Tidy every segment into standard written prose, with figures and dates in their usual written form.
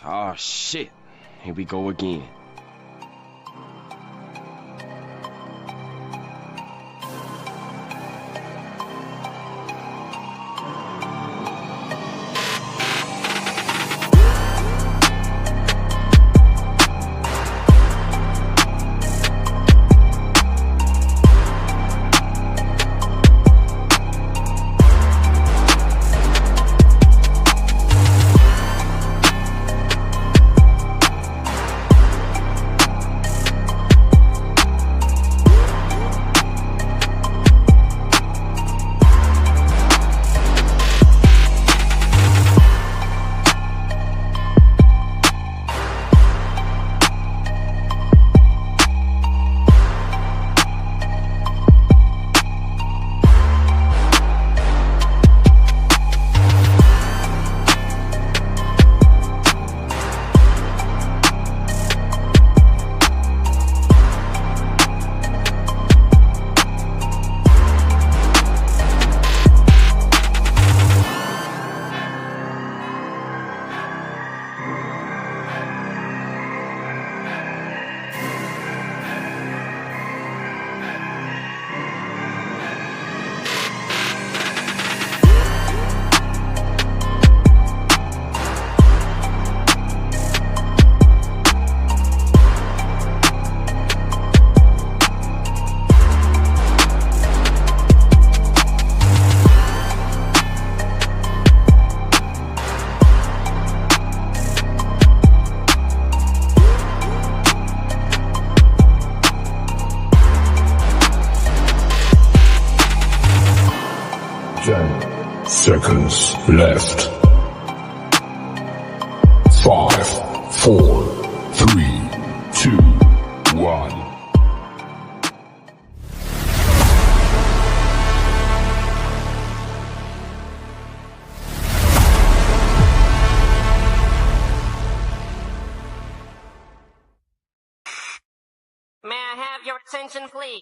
Oh shit. Here we go again. Seconds left. 5, 4, 3, 2, 1. May I have your attention, please?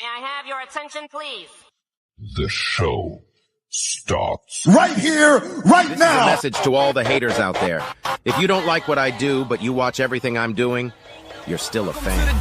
May I have your attention, please? The show starts right here, right This now. is a message to all the haters out there. If you don't like what I do, but you watch everything I'm doing, you're still a fan.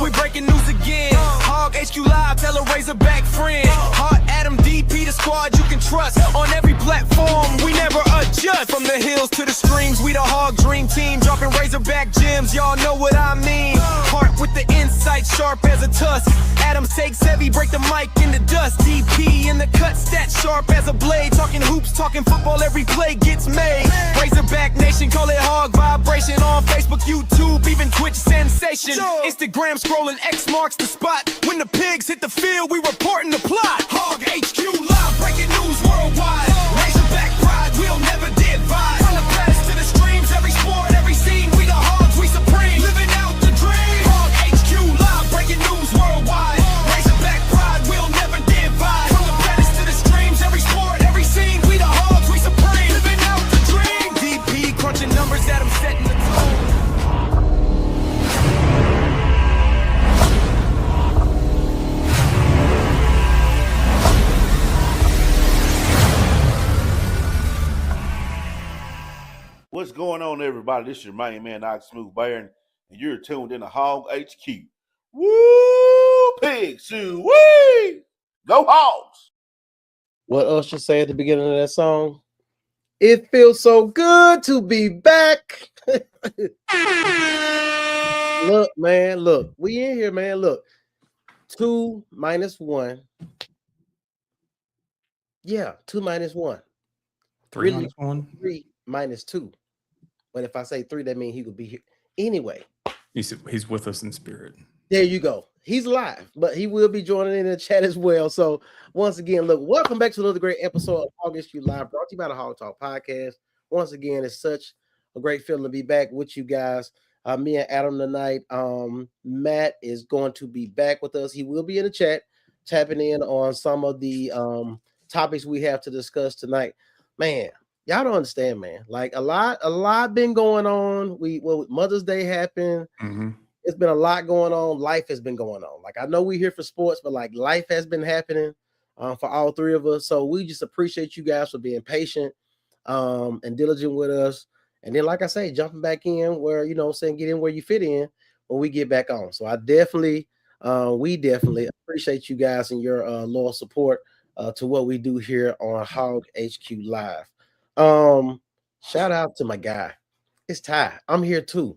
We breaking news again. Hog HQ Live, tell a Razorback friend. Hot Adam DP, the squad you can trust. On every platform, we never adjust. From the hills to the streams, we the Hog Dream Team. Dropping Razorback gems, y'all know what I mean. Heart with the insight, sharp as a tusk. Adam takes heavy, break the mic in the dust. DP in the cut, stat sharp as a blade. Talking hoops, talking football, every play gets made. Razorback Nation, call it Hog Vibration. On Facebook, YouTube, even Twitch sensation. Instagram scrolling, X marks the spot. When the pigs hit the field, we reporting the plot. Hog HQ Live, breaking news worldwide. Razorback pride, we'll never divide. From the palace to the streams, every sport, every scene, we the Hogs, we supreme. Living out the dream. Hog HQ Live, breaking news worldwide. Razorback pride, we'll never divide. From the palace to the streams, every sport, every scene, we the Hogs, we supreme. Living out the dream. DP crunching numbers that I'm setting the tone. What's going on, everybody? This is your main man, Smooth Baron, and you're tuned in to Hog HQ. Woo! Pig Sue! Wee! Go Hogs! What Usher say at the beginning of that song? It feels so good to be back. Look, man, look. We in here, man. Look. 2 minus 1. Yeah, 2 minus 1. 3 minus 1. 3 minus 2. But if I say 3, that means he would be here. Anyway. He's with us in spirit. There you go. He's live, but he will be joining in the chat as well. So once again, look, welcome back to another great episode of August You Live, brought to you by the Hog Talk Podcast. Once again, it's such a great feeling to be back with you guys. Me and Adam tonight. Matt is going to be back with us. He will be in the chat, tapping in on some of the topics we have to discuss tonight. Man, y'all don't understand, man. Like a lot been going on. Mother's Day happened. Mm-hmm. It's been a lot going on. Life has been going on. Like I know we're here for sports, but like life has been happening for all three of us. So we just appreciate you guys for being patient and diligent with us. And then, like I say, jumping back in where, you know, saying get in where you fit in when we get back on. So I definitely, we definitely appreciate you guys and your loyal support to what we do here on Hog HQ Live. Shout out to my guy. It's Ty. I'm here too.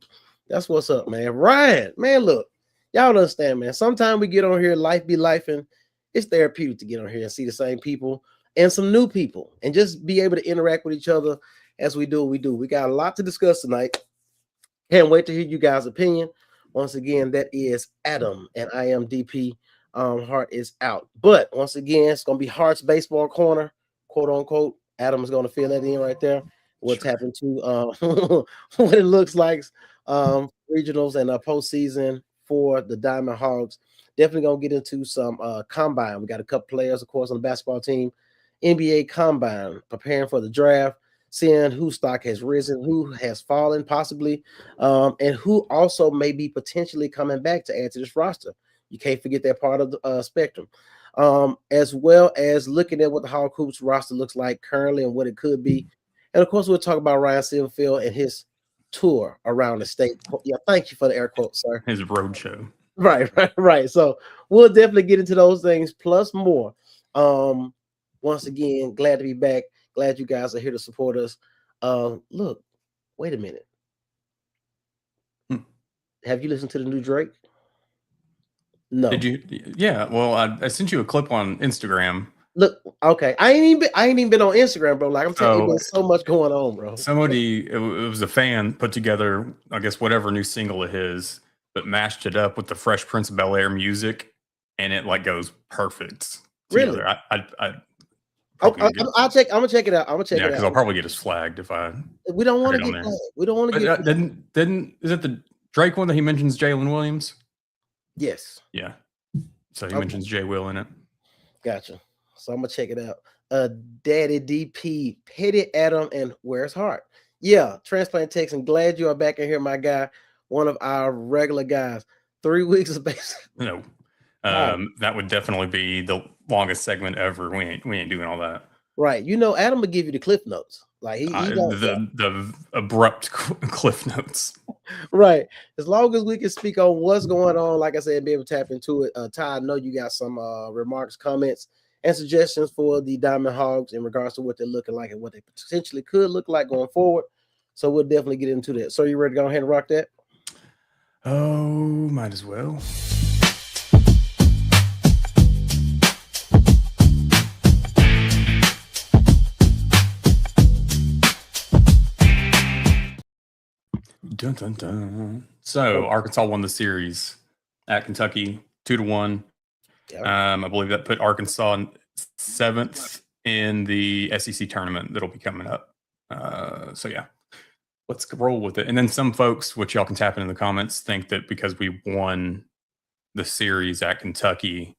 That's what's up, man. Ryan, man, look, y'all don't understand, man. Sometimes we get on here, life be life, and it's therapeutic to get on here and see the same people and some new people and just be able to interact with each other as we do what we do. We got a lot to discuss tonight. Can't wait to hear you guys' opinion. Once again, that is Adam, and I am DP. Hart is out. But once again, it's going to be Hart's baseball corner, quote unquote. Adam is going to fill that in right there. What's happened to what it looks like regionals and postseason for the Diamond Hogs. Definitely going to get into some combine. We got a couple players, of course, on the basketball team. NBA combine, preparing for the draft, seeing who stock has risen, who has fallen possibly, and who also may be potentially coming back to add to this roster. You can't forget that part of the spectrum. As well as looking at what the Hog Hoops roster looks like currently and what it could be. And of course, we'll talk about Ryan Silverfield and his tour around the state. Yeah, thank you for the air quotes, sir. His road show. Right. So we'll definitely get into those things plus more. Once again, glad to be back. Glad you guys are here to support us. Look, wait a minute. Have you listened to the new Drake? No. Did you? Yeah. Well, I sent you a clip on Instagram. Look, okay. I ain't even been on Instagram, bro. Like I'm telling you, there's so much going on, bro. Somebody, it was a fan, put together, I guess, whatever new single of his, but mashed it up with the Fresh Prince of Bel-Air music, and it like goes perfect together. Really? I'm gonna check it out. I'm gonna check it out. Because I'll probably get us flagged if I. We don't want to get flagged. We don't want to get. Didn't is it the Drake one that he mentions Jalen Williams? Yes. Yeah. So he mentions Jay Will in it. Gotcha. So I'm gonna check it out. Daddy DP, Petty Adam, and Where's Hart? Yeah, Transplant Texan. Glad you are back in here, my guy. One of our regular guys. 3 weeks of basic. No. That would definitely be the longest segment ever. We ain't doing all that. Right. You know, Adam will give you the cliff notes. Like the abrupt cliff notes. Right. As long as we can speak on what's going on, like I said, be able to tap into it. Ty, I know you got some remarks, comments, and suggestions for the Diamond Hogs in regards to what they're looking like and what they potentially could look like going forward. So we'll definitely get into that. So you ready to go ahead and rock that? Oh, might as well. Dun, dun, dun. So Arkansas won the series at Kentucky 2-1. Yep. I believe that put Arkansas in 7th in the SEC tournament that'll be coming up. So yeah, let's roll with it. And then some folks, which y'all can tap in the comments, think that because we won the series at Kentucky,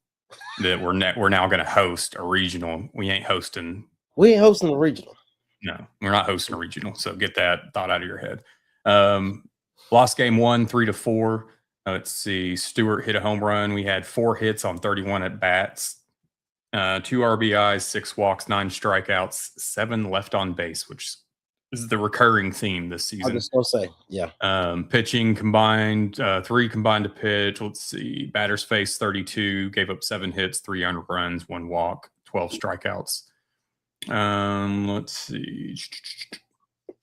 that we're now going to host a regional. We ain't hosting the regional. No, we're not hosting a regional. So get that thought out of your head. Lost game 1, 3-4. Let's see. Stewart hit a home run. We had 4 hits on 31 at bats, 2 RBIs, 6 walks, 9 strikeouts, 7 left on base, which is the recurring theme this season. I was just gonna say, yeah. Pitching combined, 3 combined to pitch. Let's see. Batters faced 32, gave up 7 hits, 3 earned runs, 1 walk, 12 strikeouts. Let's see.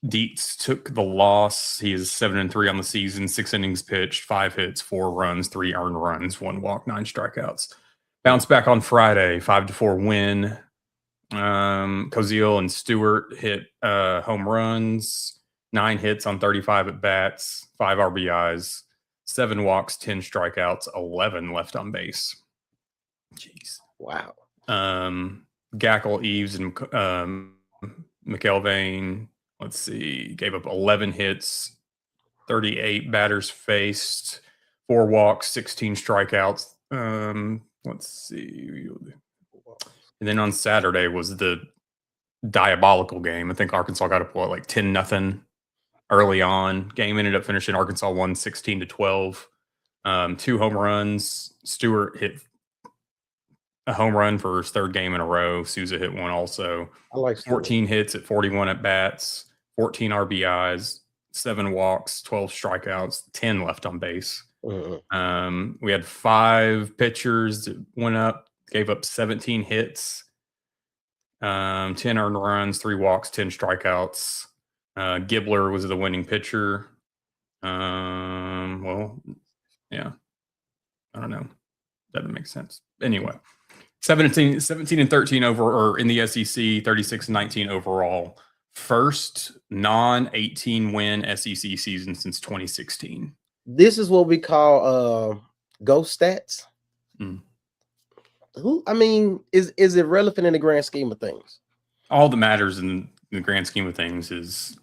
Dietz took the loss. He is 7-3 on the season, 6 innings pitched, 5 hits, 4 runs, 3 earned runs, 1 walk, 9 strikeouts. Bounce back on Friday, 5-4 win. Koziel and Stewart hit home runs, 9 hits on 35 at bats, 5 RBIs, 7 walks, 10 strikeouts, 11 left on base. Jeez. Wow. Gackle, Eves, and McElvain. Let's see, gave up 11 hits, 38 batters faced, 4 walks, 16 strikeouts. Let's see. And then on Saturday was the diabolical game. I think Arkansas got up like 10-0 early on. Game ended up finishing Arkansas won 16-12. 2 home runs. Stewart hit a home run for his 3rd game in a row. Souza hit one also. I like 14 hits at 41 at bats. 14 RBIs, 7 walks, 12 strikeouts, 10 left on base. We had 5 pitchers that went up, gave up 17 hits, 10 earned runs, 3 walks, 10 strikeouts. Gibbler was the winning pitcher. Well, yeah, I don't know. Doesn't make sense. Anyway, 17 and 13 over, or in the SEC, 36 and 19 overall. First non-18 win SEC season since 2016. This is what we call ghost stats. Who, I mean, is it relevant in the grand scheme of things? All that matters in the grand scheme of things is,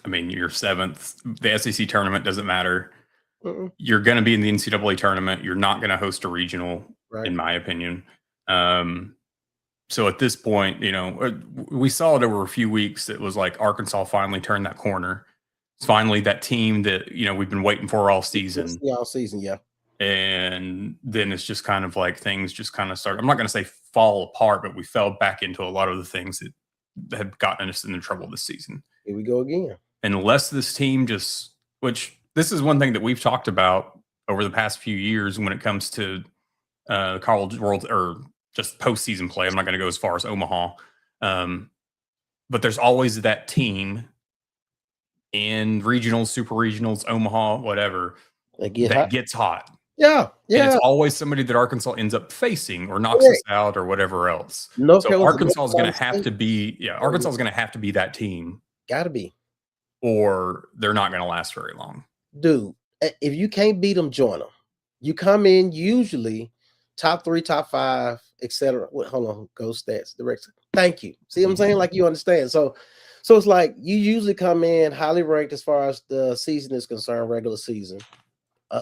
I mean, you're 7th. The SEC tournament doesn't matter. You're going to be in the NCAA tournament. You're not going to host a regional, in my opinion. So at this point, you know, we saw it over a few weeks. It was like Arkansas finally turned that corner. It's finally that team that, you know, we've been waiting for all season. All season, yeah. And then it's just kind of like things just kind of start. I'm not going to say fall apart, but we fell back into a lot of the things that have gotten us into trouble this season. Here we go again. Unless this team just, which this is one thing that we've talked about over the past few years when it comes to college world or just postseason play. I'm not going to go as far as Omaha. But there's always that team in regionals, super regionals, Omaha, whatever, that gets hot. Yeah. And it's always somebody that Arkansas ends up facing or knocks us out or whatever else. So Arkansas is going to have to be, Arkansas is going to have to be that team. Got to be. Or they're not going to last very long. Dude, if you can't beat them, join them. You come in usually top 3, top 5, etc. Hold on, go stats, direction. Thank you. See what I'm saying? Like, you understand. So it's like you usually come in highly ranked as far as the season is concerned, regular season.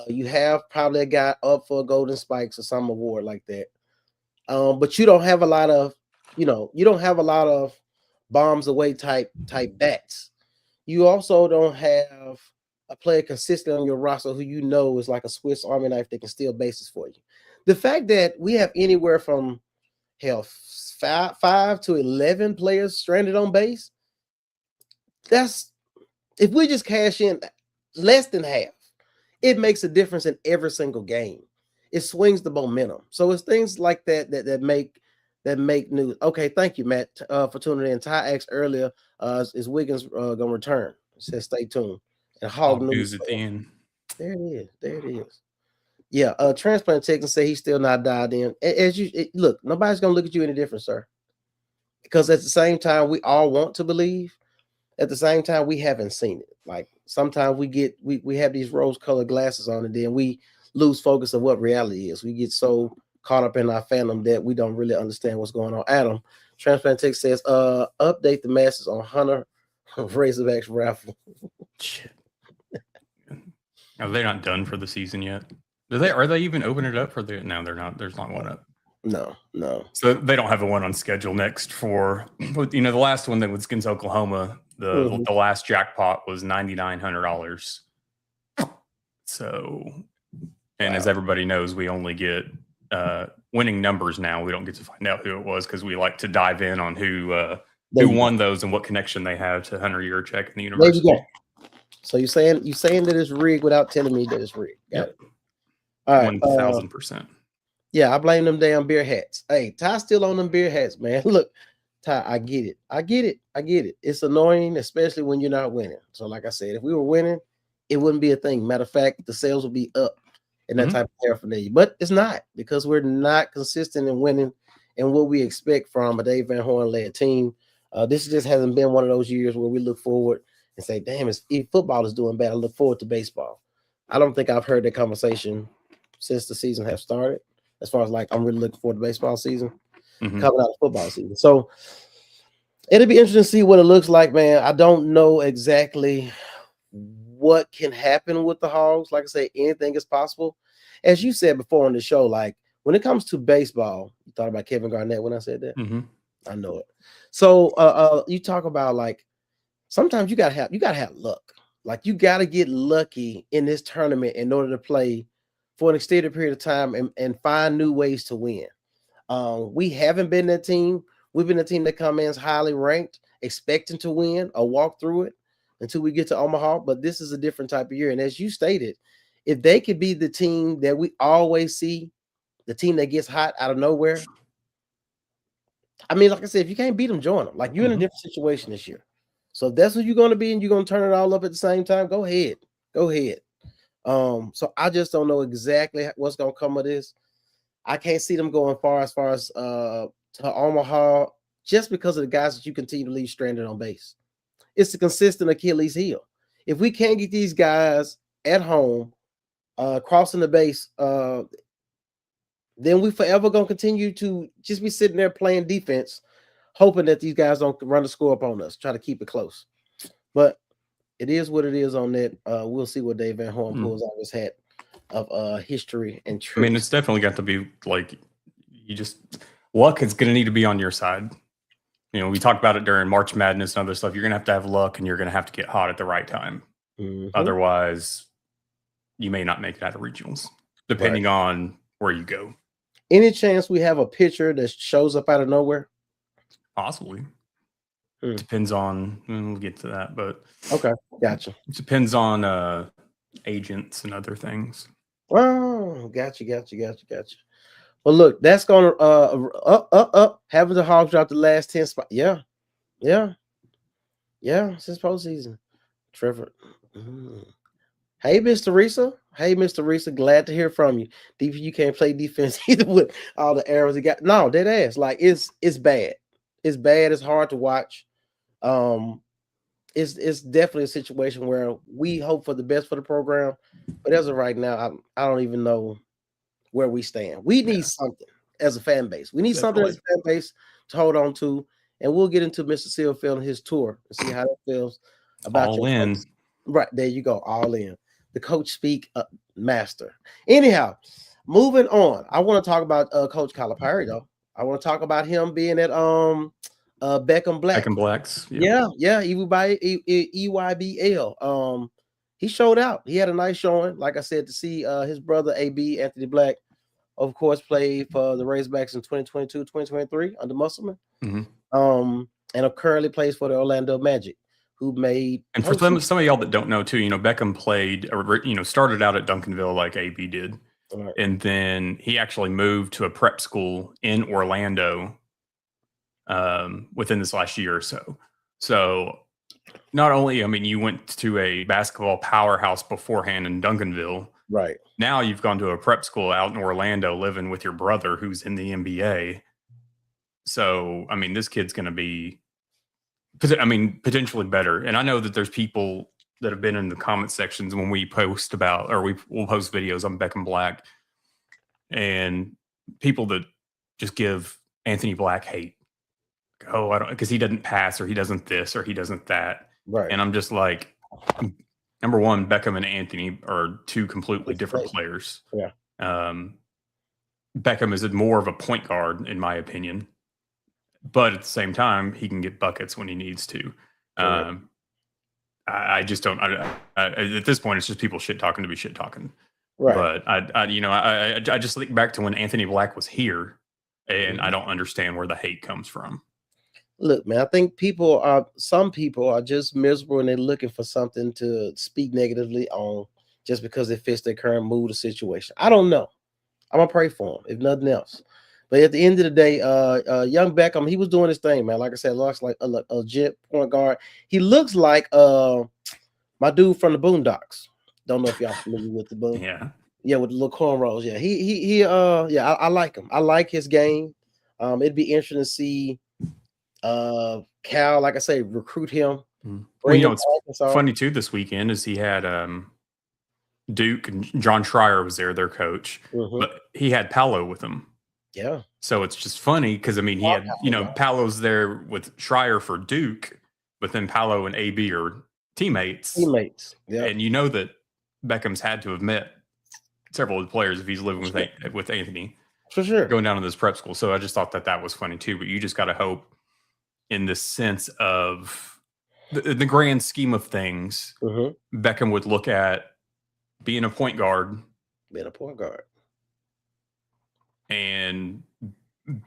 You have probably a guy up for a Golden Spikes or some award like that. But you don't have a lot of, you don't have a lot of bombs away type bats. You also don't have a player consistent on your roster who you know is like a Swiss Army knife that can steal bases for you. The fact that we have anywhere from 5 to 11 players stranded on base, that's, if we just cash in less than half, it makes a difference in every single game. It swings the momentum. So it's things like that make news. Okay, thank you, Matt, for tuning in. Ty asked earlier, is Wiggins gonna return? It says stay tuned. And Hog news at the end. There it is. Yeah, transplant Texans say he's still not dialed in. Look, nobody's gonna look at you any different, sir. Because at the same time, we all want to believe. At the same time, we haven't seen it. Like, sometimes we have these rose-colored glasses on, and then we lose focus of what reality is. We get so caught up in our fandom that we don't really understand what's going on. Adam, Transplant Text says, update the masses on Hunter Razorbacks raffle. Shit. Are they not done for the season yet? Are they even opening it up for the? No, they're not. There's not one up. No. So they don't have a one on schedule next for, the last one that was against Oklahoma. The last jackpot was $9,900. So, and as everybody knows, we only get winning numbers now. We don't get to find out who it was because we like to dive in on who won those and what connection they have to Hunter Yurchek and the university. There you go. So you're saying that it's rigged without telling me that it's rigged. Got it. All right, 1,000%. Yeah, I blame them damn beer hats. Hey, Ty's still on them beer hats, man. Look, Ty, I get it. It's annoying, especially when you're not winning. So, like I said, if we were winning, it wouldn't be a thing. Matter of fact, the sales would be up and that type of paraphernalia. But it's not, because we're not consistent in winning and what we expect from a Dave Van Horn-led team. This just hasn't been one of those years where we look forward and say, damn, if football is doing bad, I look forward to baseball. I don't think I've heard that conversation since the season has started, as far as like, I'm really looking forward to baseball season coming out of football season. So it'll be interesting to see what it looks like, man. I don't know exactly what can happen with the Hogs. Like I say, anything is possible. As you said before on the show, like, when it comes to baseball, you thought about Kevin Garnett when I said that? I know it. So you talk about, like, sometimes you gotta have luck. Like, you gotta get lucky in this tournament in order to play for an extended period of time and find new ways to win. We haven't been that team. We've been a team that comes in highly ranked expecting to win or walk through it until we get to Omaha. But this is a different type of year. And as you stated, if they could be the team that we always see, the team that gets hot out of nowhere. I mean, like I said, if you can't beat them, join them. Like you're in a different situation this year. So if that's what you're going to be and you're going to turn it all up at the same time, go ahead. Go ahead. So I just don't know exactly what's going to come of this. I can't see them going far as to Omaha just because of the guys that you continue to leave stranded on base. It's a consistent Achilles heel. If we can't get these guys at home crossing the base, then we forever going to continue to just be sitting there playing defense, hoping that these guys don't run the score up on us, try to keep it close. But it is what it is on that. We'll see what Dave Van Horn pulls out of his hat of history and truth. I mean, it's definitely got to be like luck is going to need to be on your side. You know, we talked about it during March Madness and other stuff. You're going to have luck, and you're going to have to get hot at the right time. Otherwise, you may not make it out of regionals, depending on where you go. Any chance we have a pitcher that shows up out of nowhere? Possibly. Depends on, we'll get to that, but okay, gotcha. It depends on agents and other things. Oh, gotcha. Well, look, that's going to having the Hogs drop the last 10 spots. Yeah, since postseason. Trevor. Hey, Mr. Risa. Hey, Mr. Risa. Glad to hear from you. You can't play defense either with all the arrows he got. No, dead ass. Like it's bad. It's bad. It's hard to watch. It's definitely a situation where we hope for the best for the program, but as of right now, I don't even know where we stand. We need something as a fan base. We need something as a fan base to hold on to, and we'll get into Mr. Sealfield and his tour and see how that feels about all in. Coach. Right there, you go, all in. The coach speak master. Anyhow, moving on. I want to talk about Coach Calipari though. I want to talk about him being at Beckham Black. Beckham Blacks. Yeah. EYBL. He showed out. He had a nice showing. Like I said, to see his brother AB Anthony Black, of course, played for the Razorbacks in 2022, 2023 under Musselman. And currently plays for the Orlando Magic, who made. And for some of y'all that don't know too, Beckham played, started out at Duncanville like AB did. Right. And then he actually moved to a prep school in Orlando within this last year or so. So not only, you went to a basketball powerhouse beforehand in Duncanville. Right. Now you've gone to a prep school out in Orlando living with your brother who's in the NBA. So, this kid's going to be, potentially better. And I know that there's people that have been in the comment sections when we post about, or we'll post videos on Beckham Black, and people that just give Anthony Black hate. Oh, I don't, because he doesn't pass, or he doesn't this, or he doesn't that. Right. And I'm just like, number one, Beckham and Anthony are two completely different players. Yeah. Beckham is more of a point guard, in my opinion. But at the same time, he can get buckets when he needs to. I just don't. At this point, it's just people shit talking to be shit talking. Right. But I just think back to when Anthony Black was here, and I don't understand where the hate comes from. Look, man, I think some people are just miserable and they're looking for something to speak negatively on just because it fits their current mood or situation. I don't know. I'm gonna pray for him, if nothing else. But at the end of the day, young Beckham, he was doing his thing, man. Like I said, looks like a legit point guard. He looks like my dude from the Boondocks. Don't know if y'all familiar with the Boondocks. Yeah, with the little cornrows. Yeah, I like him. I like his game. It'd be interesting to see Cal, like I say, recruit him. Well, it's funny too. This weekend is he had Duke and John Schreier was there, their coach, but he had Paolo with him. Yeah. So it's just funny because he had, Paolo's there with Schreier for Duke, but then Paolo and AB are teammates. Yeah. And that Beckham's had to have met several of the players if he's living with Anthony. For sure. Going down to this prep school. So I just thought that was funny too. But you just got to hope in the sense of the grand scheme of things, Beckham would look at being a point guard. Being a point guard. And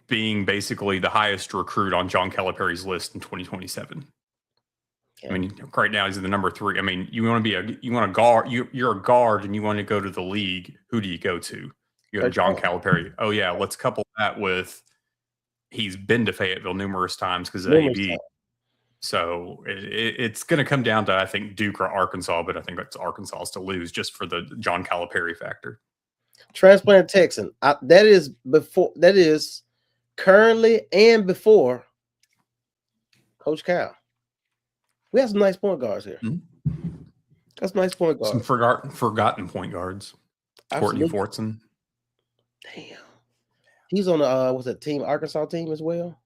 being basically the highest recruit on John Calipari's list in 2027. I mean, right now he's the number 3. I mean, you want to guard. You're a guard, and you want to go to the league. Who do you go to? You go to John Calipari. Oh yeah, let's couple that with he's been to Fayetteville numerous times because of AB. So it's going to come down to, I think, Duke or Arkansas, but I think it's Arkansas to lose just for the John Calipari factor. Transplant Texan. That is currently and before Coach Cal. We have some nice point guards here. Mm-hmm. That's nice point guards. Some forgotten point guards. Courtney Fortson. Damn. He's on the what's that team? Arkansas team as well.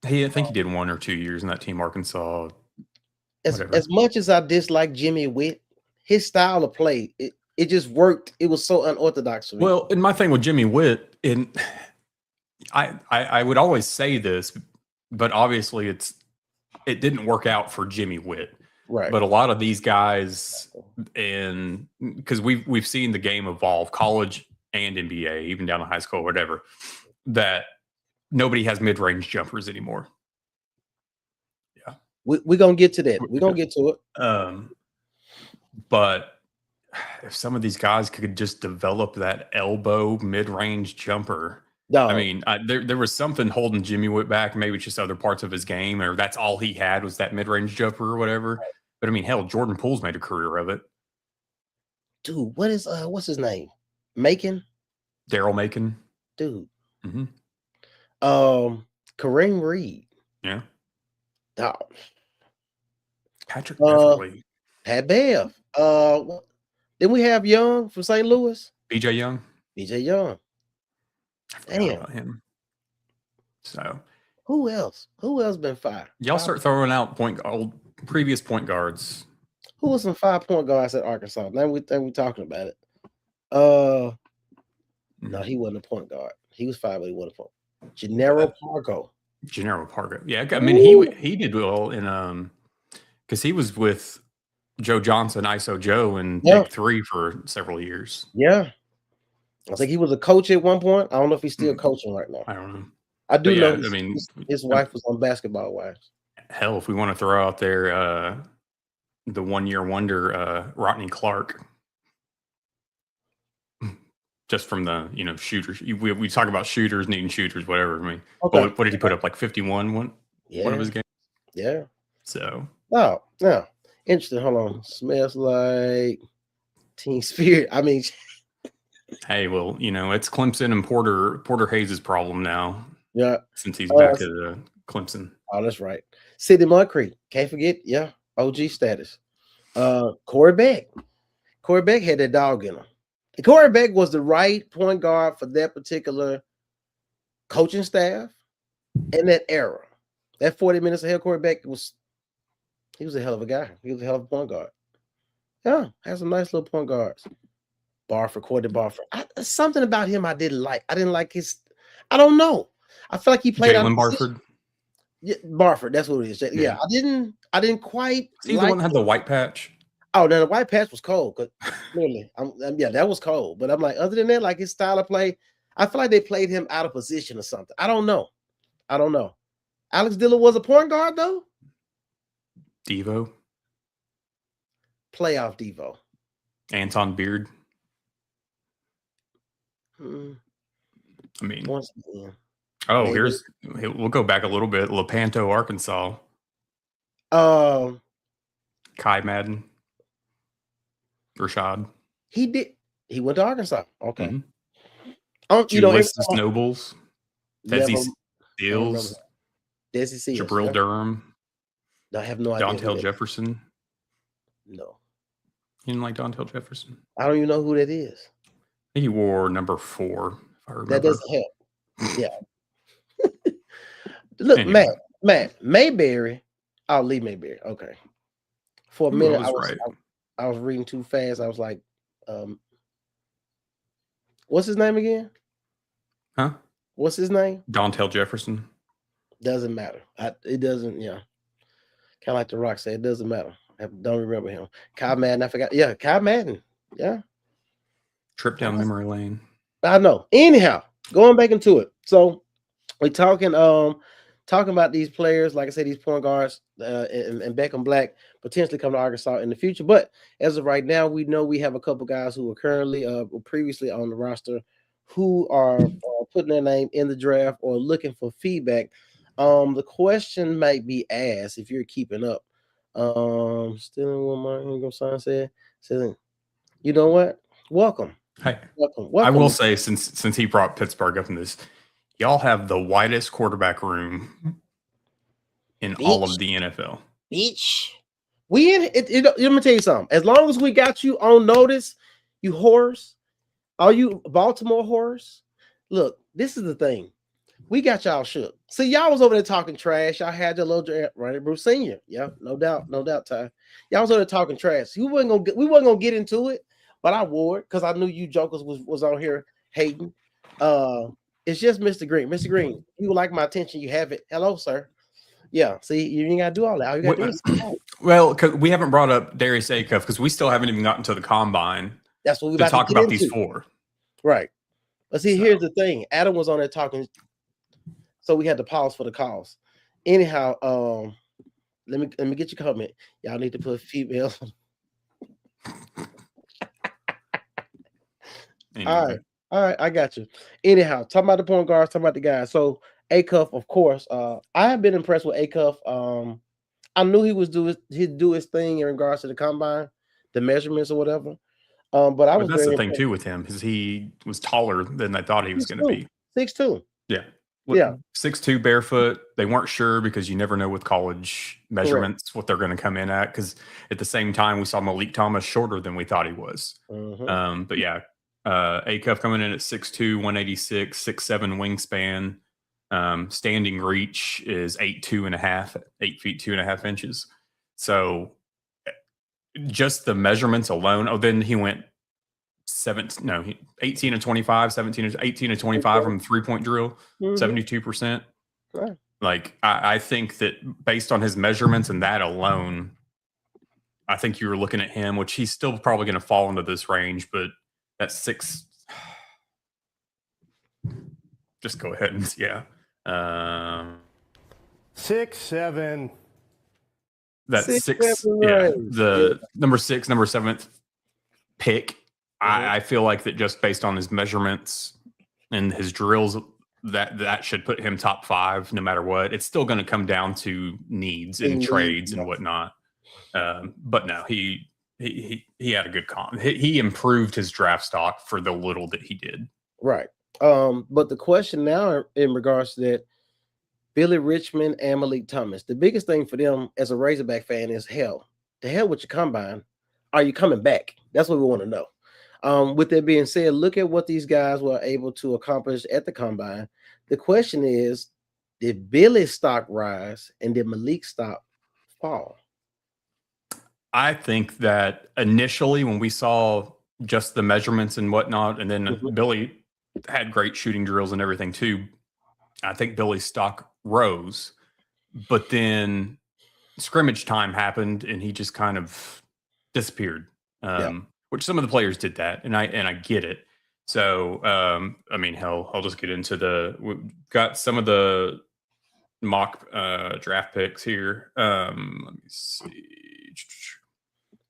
I think he did 1 or 2 years in that team, Arkansas. As much as I dislike Jimmy Witt, his style of play, it just worked. It was so unorthodox for me. Well, and my thing with Jimmy Witt, I would always say this, but obviously it didn't work out for Jimmy Witt. Right. But a lot of these guys, and because we've seen the game evolve, college and NBA, even down to high school, or whatever, that nobody has mid-range jumpers anymore. Yeah. We're going to get to that. We're going to get to it. But if some of these guys could just develop that elbow mid-range jumper, I mean, there was something holding Jimmy Witt back. Maybe it's just other parts of his game, or that's all he had was that mid-range jumper or whatever. Right. But I mean, hell, Jordan Poole's made a career of it. Dude, what's his name? Macon? Daryl Macon. Dude. Mm-hmm. Kareem Reed. Yeah. Oh. Patrick Beverly. Pat Bev. Then we have Young from St. Louis. BJ Young. BJ Young. Damn. About him. So who else been fired? Y'all start throwing out previous point guards. Who was some 5-point guards at Arkansas? Now we talking about it. No, he wasn't a point guard. He was 5, but he wasn't a point. Gennaro Pargo. Yeah, I mean he did well in because he was with Joe Johnson, ISO Joe, and Big 3 for several years. Yeah. I think he was a coach at one point. I don't know if he's still coaching right now. I don't know. I do know. I mean, his wife was on Basketball Wives. Hell, if we want to throw out there the 1-year wonder, Rodney Clark, just from the shooters. We talk about shooters needing shooters, whatever. I mean, what did he put up? Like 51 one of his games. Yeah. So. Oh, yeah. Interesting. Hold on. Smells like Team Spirit. I mean. Hey, well, it's Clemson and Porter Hayes' problem now. Yeah. Since he's back at Clemson. Oh, that's right. Sidney Moncrief. Can't forget. Yeah. OG status. Corey Beck. Corey Beck had that dog in him. And Corey Beck was the right point guard for that particular coaching staff in that era. That 40 minutes ahead, Corey Beck was a hell of a guy. He was a hell of a point guard. Yeah, had some nice little point guards. Courtney Barford. Something about him I didn't like. I didn't like his. I don't know. I feel like he played Jalen Barford. Yeah, Barford. That's what it is. Yeah, I didn't quite. Is he the one that had the white patch? Oh, no, the white patch was cold. Clearly, that was cold. But I'm like, other than that, like his style of play, I feel like they played him out of position or something. I don't know. Alex Dillard was a point guard though. Devo. Playoff Devo. Anton Beard. I mean, once again. Oh, we'll go back a little bit. Lepanto, Arkansas. Kai Madden. Rashad. He went to Arkansas. Okay. Mm-hmm. Ulysses Nobles. Desi Seals. Jabril Durham. I have no idea. Dontel Jefferson. No. You didn't like Dontel Jefferson? I don't even know who that is. He wore number 4, if I remember. That doesn't help. Yeah. Look, anyway. Matt, Mayberry. I'll leave Mayberry. Okay. For a minute, I was reading too fast. I was like, what's his name again? Huh? What's his name? Dontel Jefferson. Doesn't matter. It doesn't, yeah. Kind of like The Rock said, it doesn't matter. I don't remember him. Kyle Madden, I forgot. Yeah, Kyle Madden. Yeah. Trip down memory lane. I know. Anyhow, going back into it. So We talking about these players, like I said, these point guards and Beckham Black potentially come to Arkansas in the future. But as of right now, we know we have a couple guys who are currently previously on the roster who are putting their name in the draft or looking for feedback. The question might be asked if you're keeping up. Still what my Ingram son said. You know what? Welcome. Hey, Welcome. I will say, since he brought Pittsburgh up in this, y'all have the widest quarterback room in all of the NFL. Bitch. We in it, let me tell you something. As long as we got you on notice, you whores, all you Baltimore whores. Look, this is the thing. We got y'all shook. See, y'all was over there talking trash. Y'all had your little draft, Ronnie Bruce Sr. Yeah, no doubt, Ty. Y'all was over there talking trash. We wasn't gonna get into it, but I wore it because I knew you jokers was on here hating. It's just Mr. Green. Mr. Green, you would like my attention, you have it. Hello, sir. Yeah, see, you ain't gotta do all that. All you gotta do is well, because we haven't brought up Darius Acuff because we still haven't even gotten to the combine. That's what we to talk about these four. Right. But see, here's the thing. Adam was on there talking, so we had to pause for the calls. Anyhow, let me get your comment. Y'all need to put females. Anyway. All right, I got you. Anyhow, talking about the point guards, talking about the guys. So Acuff, of course. I have been impressed with Acuff. I knew he was he'd do his thing in regards to the combine, the measurements or whatever. But that's the thing too with him, is he was taller than I thought he was going to be. 6'2". Yeah. Yeah. 6'2" barefoot. They weren't sure because you never know with college measurements what they're going to come in at. Because at the same time, we saw Malik Thomas shorter than we thought he was. Mm-hmm. But yeah, Acuff coming in at 6'2", 186, 6'7" wingspan. Standing reach is 8 feet 2.5 inches. So just the measurements alone. Oh, then he went 18 and 25, 18 and 25 from the 3-point drill, 72%. Right. Like, I think that based on his measurements and that alone, I think you were looking at him, which he's still probably going to fall into this range, but that's 6. Just go ahead and, 6, 7. That's 6. 7, Yeah. right. The number 6, number 7th pick. I feel like that just based on his measurements and his drills, that should put him top 5 no matter what. It's still going to come down to needs and trades and whatnot. But no, he had a good comp. He improved his draft stock for the little that he did. Right. But the question now in regards to that, Billy Richmond and Malik Thomas, the biggest thing for them as a Razorback fan is to hell with your combine. Are you coming back? That's what we want to know. With that being said, look at what these guys were able to accomplish at the combine. The question is, did Billy's stock rise and did Malik's stock fall? I think that initially when we saw just the measurements and whatnot, and then Billy had great shooting drills and everything too, I think Billy's stock rose. But then scrimmage time happened and he just kind of disappeared. Which some of the players did that, and I get it. So, I mean, hell, I'll just get into we've got some of the mock draft picks here. Let me see.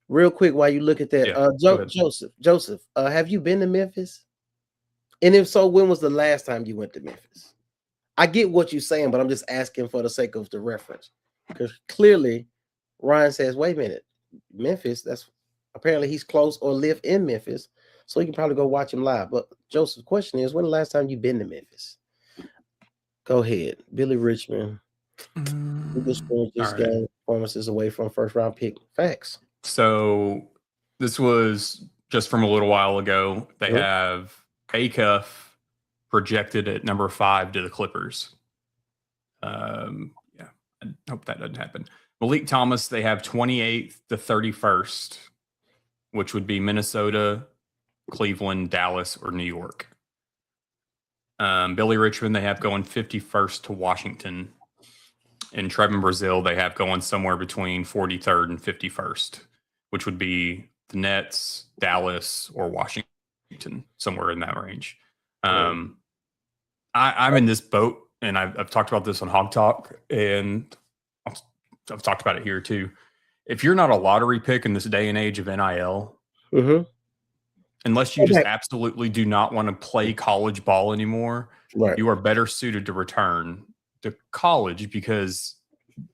Real quick, while you look at that, Joseph, have you been to Memphis? And if so, when was the last time you went to Memphis? I get what you're saying, but I'm just asking for the sake of the reference. Because clearly, Ryan says, wait a minute, Memphis, apparently he's close or live in Memphis, so you can probably go watch him live. But Joseph's question is, when the last time you've been to Memphis? Go ahead. Billy Richmond. This game performances away from first round pick. Facts. So this was just from a little while ago. They have Acuff projected at number 5 to the Clippers. I hope that doesn't happen. Malik Thomas, they have 28th to 31st, which would be Minnesota, Cleveland, Dallas, or New York. Billy Richmond, they have going 51st to Washington. And Trevin Brazil, they have going somewhere between 43rd and 51st, which would be the Nets, Dallas, or Washington, somewhere in that range. I'm in this boat and I've talked about this on Hog Talk, and I've talked about it here too. If you're not a lottery pick in this day and age of NIL, unless you just absolutely do not want to play college ball anymore, you are better suited to return to college because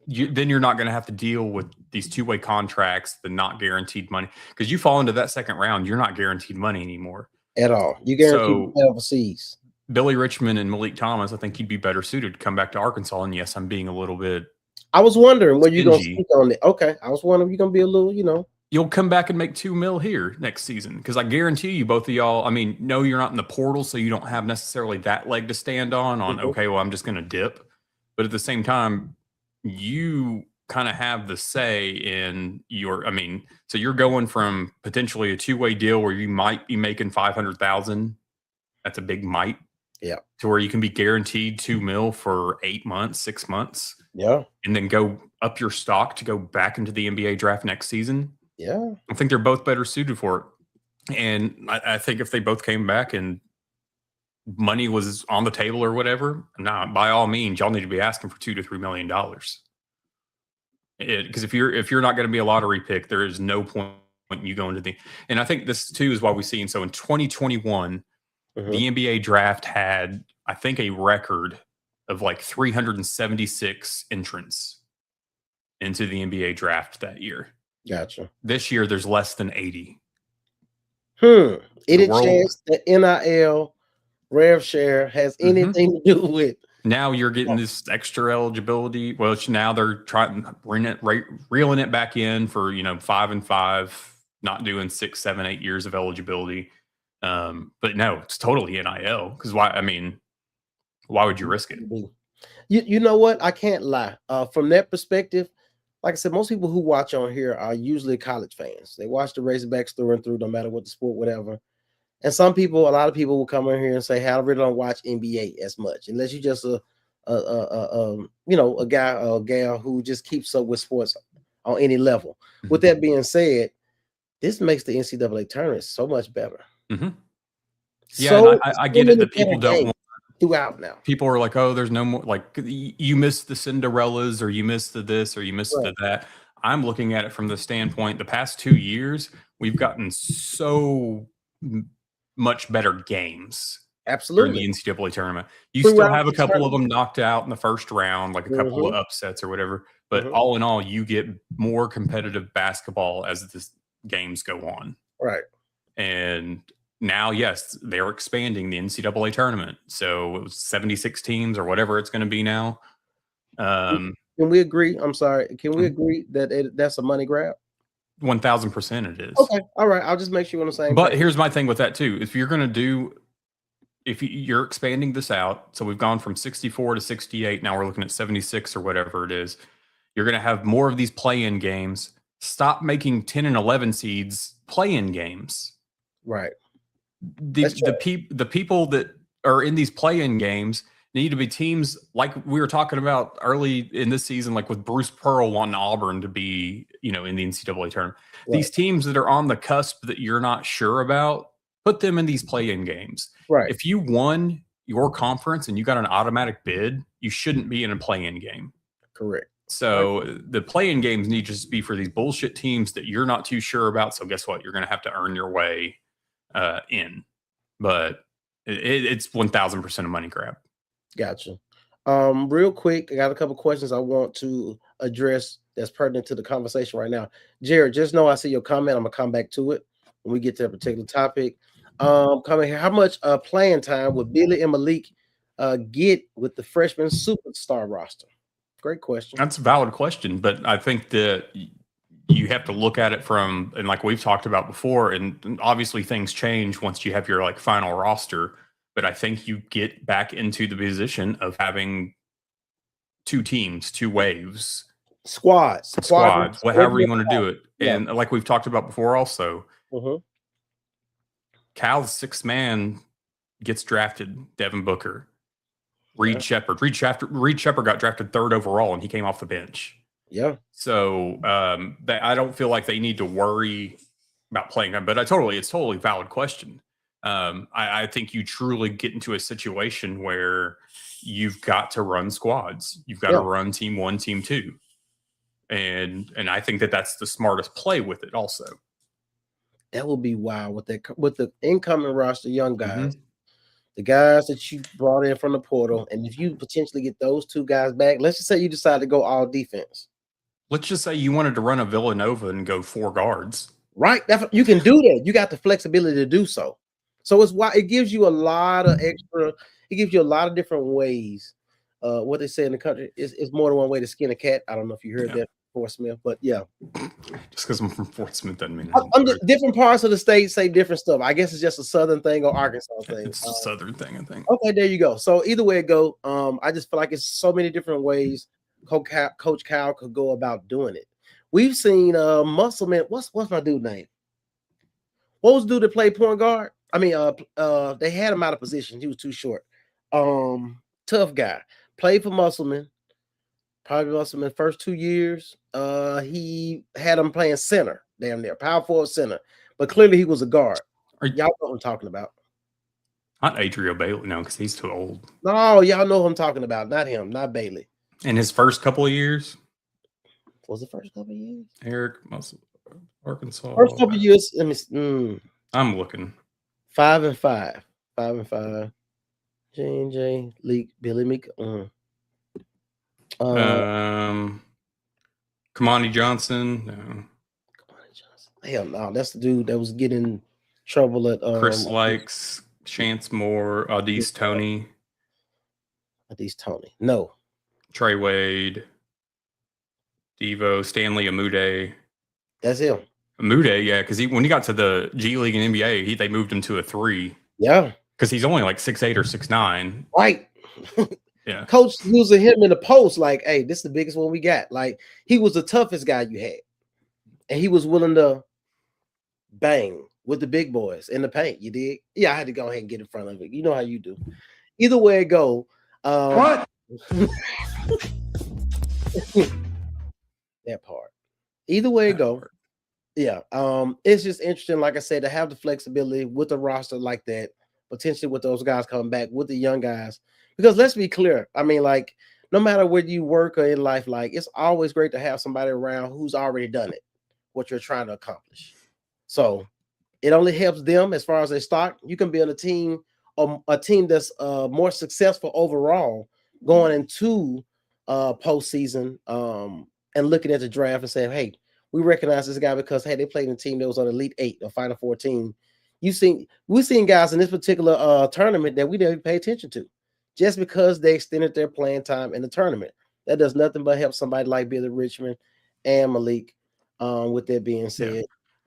then you're not going to have to deal with these two-way contracts, the not guaranteed money. Because you fall into that second round, you're not guaranteed money anymore at all. You guaranteed overseas. Billy Richmond and Malik Thomas, I think he'd be better suited to come back to Arkansas. And yes, I'm being a little bit. I was wondering when you're going to speak on it. Okay, I was wondering if you're going to be a little, You'll come back and make $2 million here next season because I guarantee you, both of y'all. I mean, no, you're not in the portal, so you don't have necessarily that leg to stand on. Okay, well, I'm just going to dip, but at the same time, you kind of have the say in your. I mean, so you're going from potentially a two-way deal where you might be making $500,000. That's a big might. Yeah. To where you can be guaranteed $2 million for 8 months, 6 months. Yeah. And then go up your stock to go back into the NBA draft next season. Yeah. I think they're both better suited for it. And I think if they both came back and money was on the table or whatever, by all means, y'all need to be asking for $2 to $3 million. Because if you're not going to be a lottery pick, there is no point you go into the. And I think this too is why we've seen. So in 2021, the NBA draft had, I think, a record of like 376 entrants into the NBA draft that year. Gotcha. This year, there's less than 80. Any chance that NIL rev share has anything to do with? Now you're getting this extra eligibility. Well, now they're trying reeling it back in for 5 and 5, not doing 6, 7, 8 years of eligibility. But no, it's totally NIL because why? I mean, why would you risk it? You know what? I can't lie. From that perspective, like I said, most people who watch on here are usually college fans. They watch the Razorbacks through and through, no matter what the sport, whatever. And a lot of people will come in here and say, "Hey, I really don't watch NBA as much," unless you're just a guy or a gal who just keeps up with sports on any level. With that being said, this makes the NCAA tournament so much better. Yeah, so I get it that people don't want throughout now. People are like, oh, there's no more, like you missed the Cinderellas or you missed the this or you missed the that. I'm looking at it from the standpoint, the past 2 years, we've gotten so much better games. Absolutely. In the NCAA tournament. You still have a couple of them knocked out in the first round, like a couple of upsets or whatever. But all in all, you get more competitive basketball as the games go on. Right. And now, yes, they're expanding the NCAA tournament. So it was 76 teams or whatever it's going to be now. Can we agree? I'm sorry. Can we agree that that's a money grab? 1,000% it is. Okay. All right. I'll just make sure on the same. But here's my thing with that too. If you're going to you're expanding this out, so we've gone from 64 to 68. Now we're looking at 76 or whatever it is. You're going to have more of these play-in games. Stop making 10 and 11 seeds play-in games. Right. The people that are in these play-in games need to be teams like we were talking about early in this season, like with Bruce Pearl wanting Auburn to be, in the NCAA tournament. Right. These teams that are on the cusp that you're not sure about, put them in these play-in games. Right. If you won your conference and you got an automatic bid, you shouldn't be in a play-in game. Correct. So the play-in games need to just be for these bullshit teams that you're not too sure about. So guess what? You're going to have to earn your way in. But it's 1,000% a money grab. Gotcha. Real quick, I got a couple questions I want to address that's pertinent to the conversation right now. Jared, just know I see your comment. I'm going to come back to it when we get to a particular topic. Coming here, how much playing time would Billy and Malik get with the freshman superstar roster? Great question. That's a valid question, but I think that you have to look at it from, and like we've talked about before, and obviously things change once you have your final roster, but I think you get back into the position of having two teams, two waves. Squads, however you want to do it. Yeah. And like we've talked about before also, Cal's sixth man gets drafted, Devin Booker. Reed Shepherd. Reed Shepherd got drafted 3rd overall, and he came off the bench. Yeah. So I don't feel like they need to worry about playing him, but it's totally a valid question. I think you truly get into a situation where you've got to run squads. You've got to run team 1, team 2. And I think that's the smartest play with it also. That will be wild with the incoming roster, young guys, the guys that you brought in from the portal, and if you potentially get those 2 guys back, let's just say you decide to go all defense. Let's just say you wanted to run a Villanova and go 4 guards. Right, you can do that. You got the flexibility to do so. So it's why it gives you a lot of extra. It gives you a lot of different ways. What they say in the country is more than one way to skin a cat. I don't know if you heard that, Fort Smith, but yeah. Just because I'm from Fort Smith doesn't mean different parts of the state say different stuff. I guess it's just a Southern thing or Arkansas thing. It's a Southern thing, I think. Okay, there you go. So either way it go, I just feel like it's so many different ways Coach Cal could go about doing it. We've seen Muscleman. What's my dude name? What was the dude that played point guard? I mean, they had him out of position. He was too short. Tough guy. Played for Muscleman. Probably Muscleman first 2 years. He had him playing center, damn near power forward center. But clearly he was a guard. Y'all know what I'm talking about. Not Adriel Bailey, no, because he's too old. No, y'all know who I'm talking about. Not him, not Bailey. In his first couple of years? Was the first couple of years? Eric Muscle, Arkansas. First couple of years. Let me. I'm looking. 5 and 5. 5 and 5. J&J, Leak, Billy Meek. Kamani Johnson. No. Kamani Johnson. Hell no, that's the dude that was getting trouble at Chris Likes, Chance Moore, Adise Tony. No. Trey Wade, Devo, Stanley Amude. That's him. Amude, yeah, because when he got to the G League and NBA, they moved him to a 3. Yeah. Because he's only like 6'8" or 6'9". Right. Yeah. Coach using him in the post, like, hey, this is the biggest one we got. Like, he was the toughest guy you had. And he was willing to bang with the big boys in the paint. You did? Yeah, I had to go ahead and get in front of it. You know how you do. Either way it go. What? That part. Either way it go. Yeah. It's just interesting, like I said, to have the flexibility with a roster like that, potentially with those guys coming back, with the young guys. Because let's be clear. I mean, like, no matter where you work or in life, like, it's always great to have somebody around who's already done it, what you're trying to accomplish. So it only helps them as far as their stock. You can build a team that's more successful overall going into postseason and looking at the draft and saying, hey, we recognize this guy because, hey, they played in a team that was on Elite 8 or Final 14. We've seen guys in this particular tournament that we didn't pay attention to just because they extended their playing time in the tournament. That does nothing but help somebody like Billy Richmond and Malik. With that being said,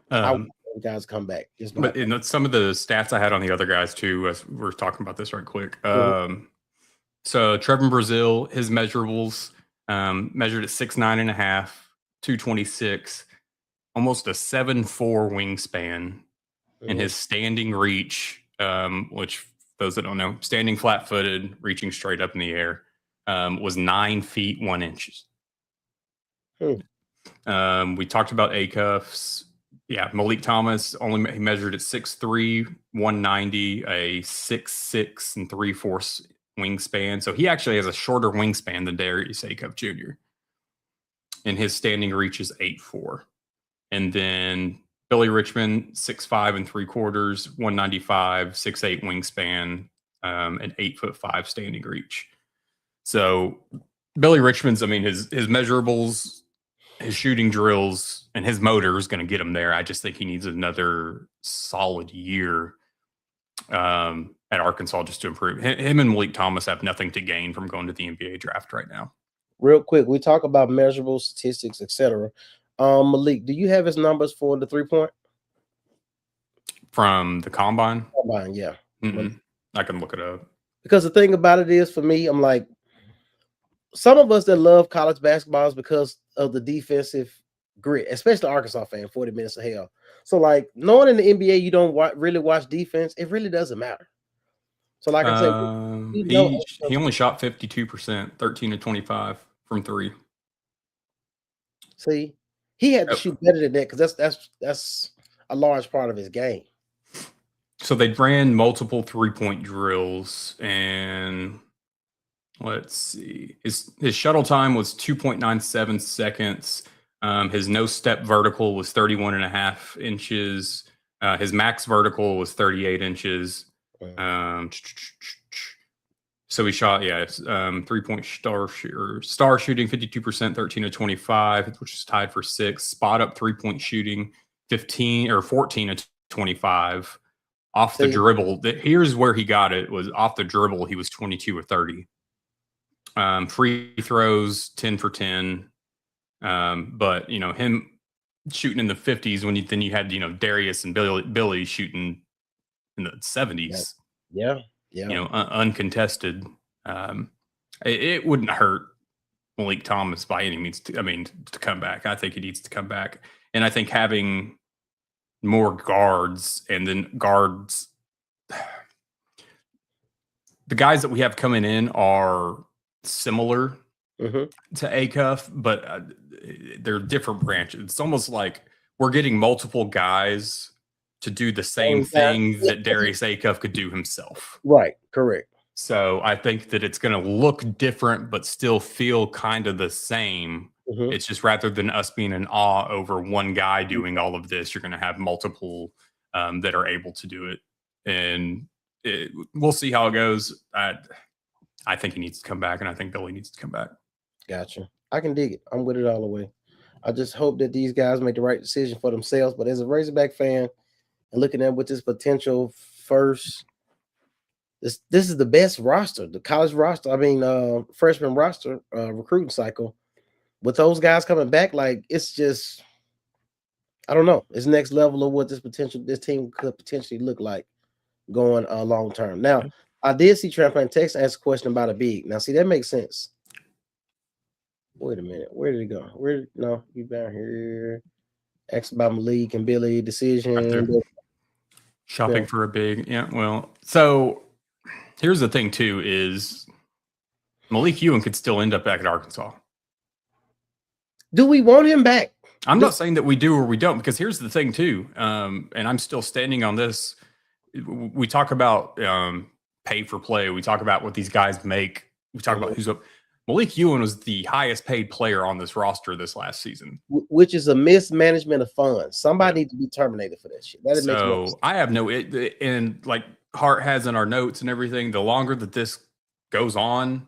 I want guys come back. But some of the stats I had on the other guys too, as we're talking about this right quick. So Trevor Brazil, his measurables measured at 6'9.5", 226, almost a 7'4" wingspan, and his standing reach, which those that don't know, standing flat-footed, reaching straight up in the air, was 9 feet 1 inch. We talked about A-cuffs. Yeah, Malik Thomas he measured at 6'3", 190, a 6'6" and 3/4 wingspan. So he actually has a shorter wingspan than Darius A-cuff Jr. And his standing reach is 8'4". And then Billy Richmond, 6'5" 3/4, 195, 6'8" wingspan, and 8'5" standing reach. So Billy Richmond's, I mean, his measurables, his shooting drills, and his motor is going to get him there. I just think he needs another solid year at Arkansas just to improve. Him and Malik Thomas have nothing to gain from going to the NBA draft right now. Real quick, we talk about measurable statistics, etc. Malik, do you have his numbers for the 3-point? From the combine? Combine, yeah. I can look it up. Because the thing about it is, for me, I'm like, some of us that love college basketball is because of the defensive grit, especially Arkansas fan, 40 minutes of hell. So, like, knowing in the NBA you don't really watch defense, it really doesn't matter. So, like I said, he only shot 52%, 13 to 25 from 3. See, he had to shoot better than that because that's a large part of his game. So they ran multiple 3-point drills, and let's see. His shuttle time was 2.97 seconds. His no step vertical was 31.5 inches. His max vertical was 38 inches. So he shot, 3-point star shooting, 52%, 13 to 25, which is tied for 6th. Spot up 3-point shooting, 14 to 25. Off the dribble, here's where he got it, was off the dribble, he was 22 or 30. Free throws, 10 for 10. But, him shooting in the 50s when you had, Darius and Billy shooting in the 70s. Yeah. Uncontested. It wouldn't hurt Malik Thomas by any means to come back. I think he needs to come back. And I think having more guards, and then guards, the guys that we have coming in are similar to Acuff, but they're different branches. It's almost like we're getting multiple guys to do the same thing that Darius Acuff could do himself. Right, correct. So I think that it's going to look different, but still feel kind of the same. It's just rather than us being in awe over one guy doing all of this, you're going to have multiple that are able to do it. And we'll see how it goes. I think he needs to come back, and I think Billy needs to come back. Gotcha. I can dig it. I'm with it all the way. I just hope that these guys make the right decision for themselves. But as a Razorback fan, and looking at with this potential first, this is the best roster, the college roster. Freshman roster recruiting cycle. With those guys coming back, it's just, I don't know. It's next level of what this team could potentially look like going long term. Now, I did see Trampoline Text ask a question about a big. Now, see, that makes sense. Wait a minute. Where did it go? No, you down here. Asked about Malik and Billy decision. Right, shopping for a big. Yeah, well, so here's the thing, too, is Malik Ewing could still end up back at Arkansas. Do we want him back? I'm not saying that we do or we don't, because here's the thing, too, and I'm still standing on this. We talk about pay for play. We talk about what these guys make. We talk about who's up. Malik Ewing was the highest paid player on this roster this last season, which is a mismanagement of funds. Somebody needs to be terminated for that shit. That makes I have and like Hart has in our notes and everything. The longer that this goes on,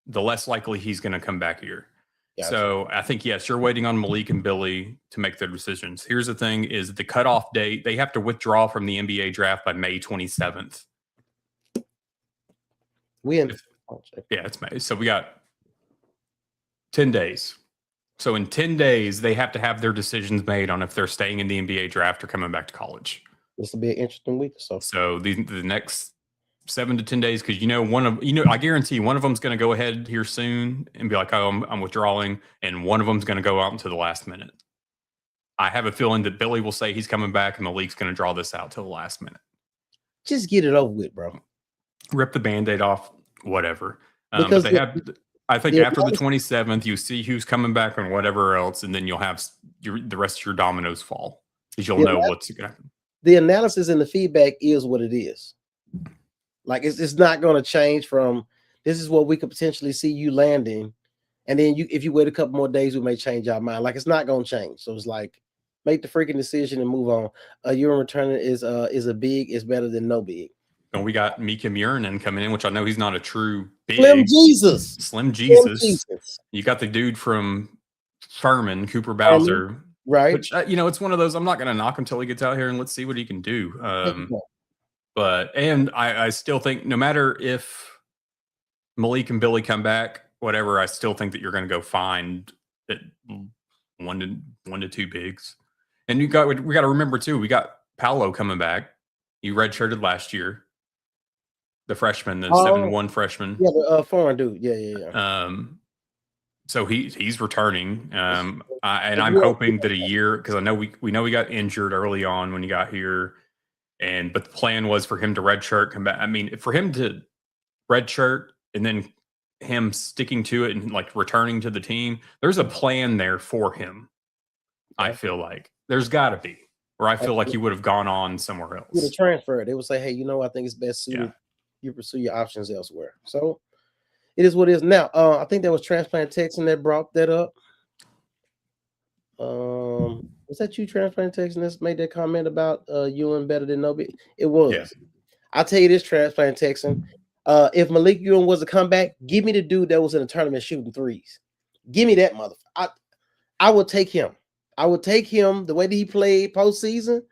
the less likely he's going to come back here. Gotcha. So I think, yes, you're waiting on Malik and Billy to make their decisions. Here's the thing is the cutoff date. They have to withdraw from the NBA draft by May 27th. It's May. So we got 10 days. So in 10 days, they have to have their decisions made on if they're staying in the NBA draft or coming back to college. This will be an interesting week or so. So the next 7 to 10 days, because I guarantee one of them's going to go ahead here soon and be like, "Oh, I'm withdrawing," and one of them's going to go out into the last minute. I have a feeling that Billy will say he's coming back, and Malik's going to draw this out till the last minute. Just get it over with, bro. Rip the Band-Aid off, whatever. But they have. I think after the 27th, you see who's coming back and whatever else, and then you'll have the rest of your dominoes fall because you'll know what's going to happen. The analysis and the feedback is what it is. Like it's not going to change from this is what we could potentially see you landing, and then if you wait a couple more days, we may change our mind. Like it's not going to change. So it's like make the freaking decision and move on. Urine returning is a big is better than no big. And we got Mika Murinen coming in, which I know he's not a true big. Slim Jesus. You got the dude from Furman, Cooper Bowser. Right. Which, it's one of those, I'm not going to knock him till he gets out here and let's see what he can do. I still think no matter if Malik and Billy come back, whatever, I still think that you're going to go find one to two bigs. And we got to remember too, we got Paolo coming back. He redshirted last year. The freshman, the 7'1" freshman. Yeah, the foreign dude. Yeah. So he's returning. And I'm hoping that a year, because I know we know he got injured early on when he got here. But the plan was for him to redshirt, come back. I mean, for him to redshirt and then him sticking to it and like returning to the team, there's a plan there for him. I feel like there's got to be. where I feel like he would have gone on somewhere Would have else. transferred. They would say, hey, you know, I think it's best suited. Yeah. You pursue your options elsewhere. So it is what it is. Now, I think that was Transplant Texan that brought that up. Was that you, Transplant Texan, that made that comment about Ewan better than Nobi? It was. Yeah. I'll tell you this, Transplant Texan. If Malik Ewan was to come back, give me the dude that was in the tournament shooting threes. Give me that motherfucker. I would take him. I would take him the way that he played postseason.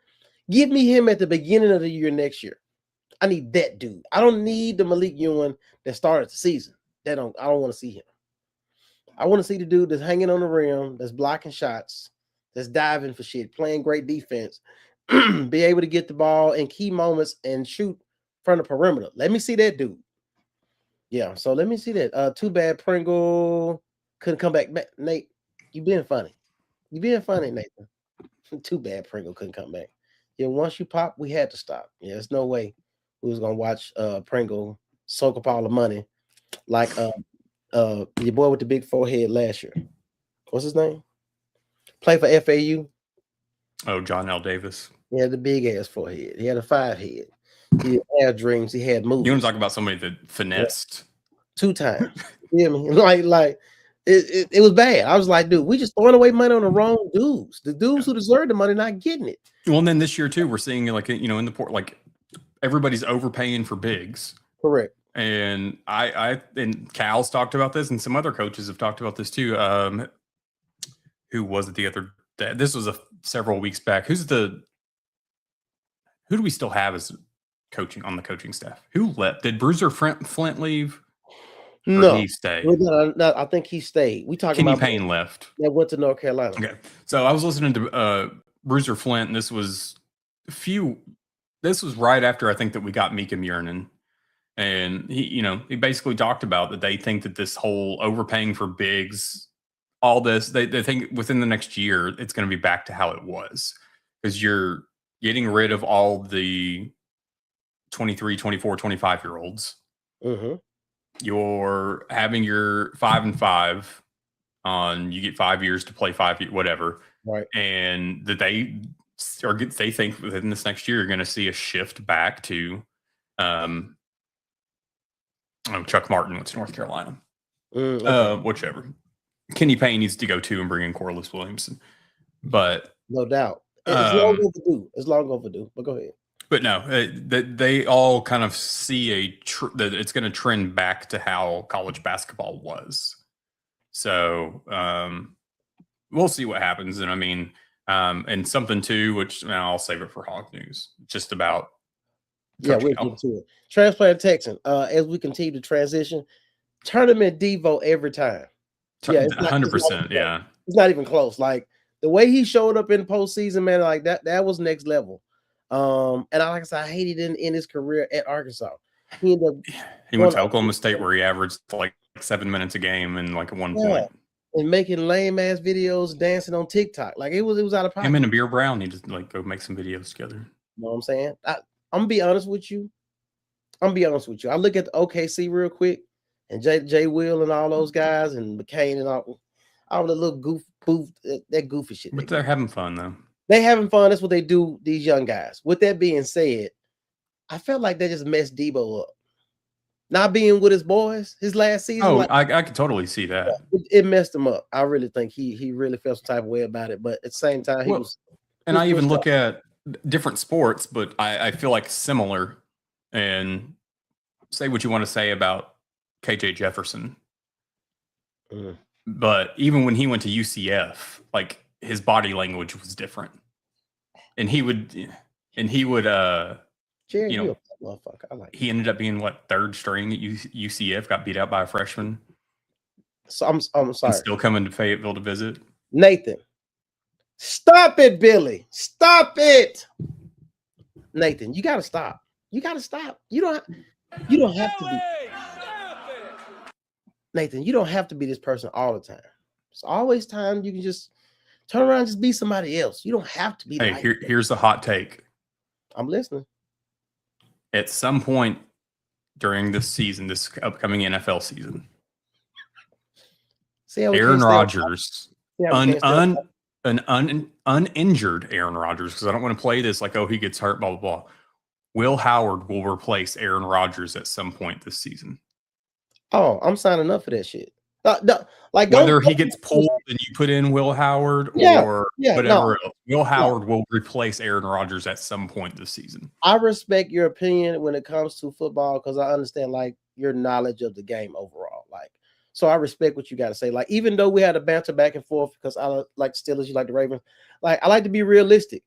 Give me him at the beginning of the year next year. I need that dude. I don't need the Malik Ewan that started the season. I don't want to see him. I want to see the dude that's hanging on the rim, that's blocking shots, that's diving for shit, playing great defense, be able to get the ball in key moments and shoot from the perimeter. Let me see that dude. Yeah, so let me see that. Too bad Pringle couldn't come back. Nate, you being funny. You being funny, Nathan. Too bad Pringle couldn't come back. Yeah, once you pop, we had to stop. Yeah, there's no way we was gonna watch Pringle soak up all the money like your boy with the big forehead last year. What's his name? Play for FAU. Oh, John L. Davis. He had the big ass forehead. He had a 5 head. He had dreams. He had moves. You want to talk about somebody that finessed 2 times? You know what I mean? Like it was bad. I was like, dude, we just throwing away money on the wrong dudes. The dudes who deserve the money not getting it. Well, and then this year too, we're seeing like in the port, like everybody's overpaying for bigs. Correct. And I and Cal's talked about this, and some other coaches have talked about this too. Who was it the other day? This was several weeks back. Who do we still have as coaching on the coaching staff? Who left? Did Bruiser Flint leave? No, he stayed. No, I think he stayed. We talking Kenny about Payne left. That went to North Carolina. Okay, so I was listening to Bruiser Flint, and this was right after I think that we got Mika Murnin. And he basically talked about that they think that this whole overpaying for bigs, all this, they think within the next year, it's going to be back to how it was. Because you're getting rid of all the 23, 24, 25-year-olds. Mm-hmm. You're having your 5 and 5 on, you get 5 years to play 5 years, whatever. Right. And that they think within this next year, you're going to see a shift back to, Chuck Martin went to North Carolina. Okay. Whichever. Kenny Payne needs to go too and bring in Corliss Williamson. But no doubt. It's long overdue. It's long overdue. But go ahead. But no, they all kind of see that it's going to trend back to how college basketball was. So we'll see what happens. And I mean, and something too, which I'll save it for Hog News, just about. Yeah, we'll get to it. Transplant Texan. As we continue to transition, tournament Devo every time. Yeah, 100%. Yeah, it's not even close. Like the way he showed up in the postseason, man, like that was next level. And like I said, I hated in his career at Arkansas. He went to Oklahoma State where he averaged like 7 minutes a game and like 1 point. And making lame ass videos, dancing on TikTok. Like it was out of pocket. Him and Beer Brown need to like go make some videos together. You know what I'm saying? I'm gonna be honest with you. I look at the OKC real quick, and Jay Will and all those guys, and McCain and all the little that goofy shit. But they're having fun though. They having fun. That's what they do. These young guys. With that being said, I felt like they just messed Debo up. Not being with his boys his last season. Oh, I could totally see that. It messed him up. I really think he really felt some type of way about it. But at the same time, I even look at different sports, but I feel like similar. And say what you want to say about KJ Jefferson. Mm. But even when he went to UCF, like his body language was different. And he would Jerry, motherfucker. I like he ended up being third string at UCF, got beat out by a freshman. So I'm sorry. And still coming to Fayetteville to visit. Nathan. Stop it, Billy. Stop it. Nathan, you gotta stop. You don't have to be. Nathan, you don't have to be this person all the time. It's always time you can just turn around and just be somebody else. You don't have to be. Hey, here's a hot take. I'm listening. At some point during this season, this upcoming NFL season, Aaron Rodgers, an uninjured Aaron Rodgers, because I don't want to play this like, oh, he gets hurt, blah, blah, blah. Will Howard will replace Aaron Rodgers at some point this season. Oh, I'm signing up for that shit. Like whether he gets pulled and you put in Will Howard or whatever else, Will Howard will replace Aaron Rodgers at some point this season. I respect your opinion when it comes to football because I understand like your knowledge of the game overall. Like, so I respect what you got to say. Like, even though we had a banter back and forth because I like the Steelers, you like the Ravens. Like, I like to be realistic.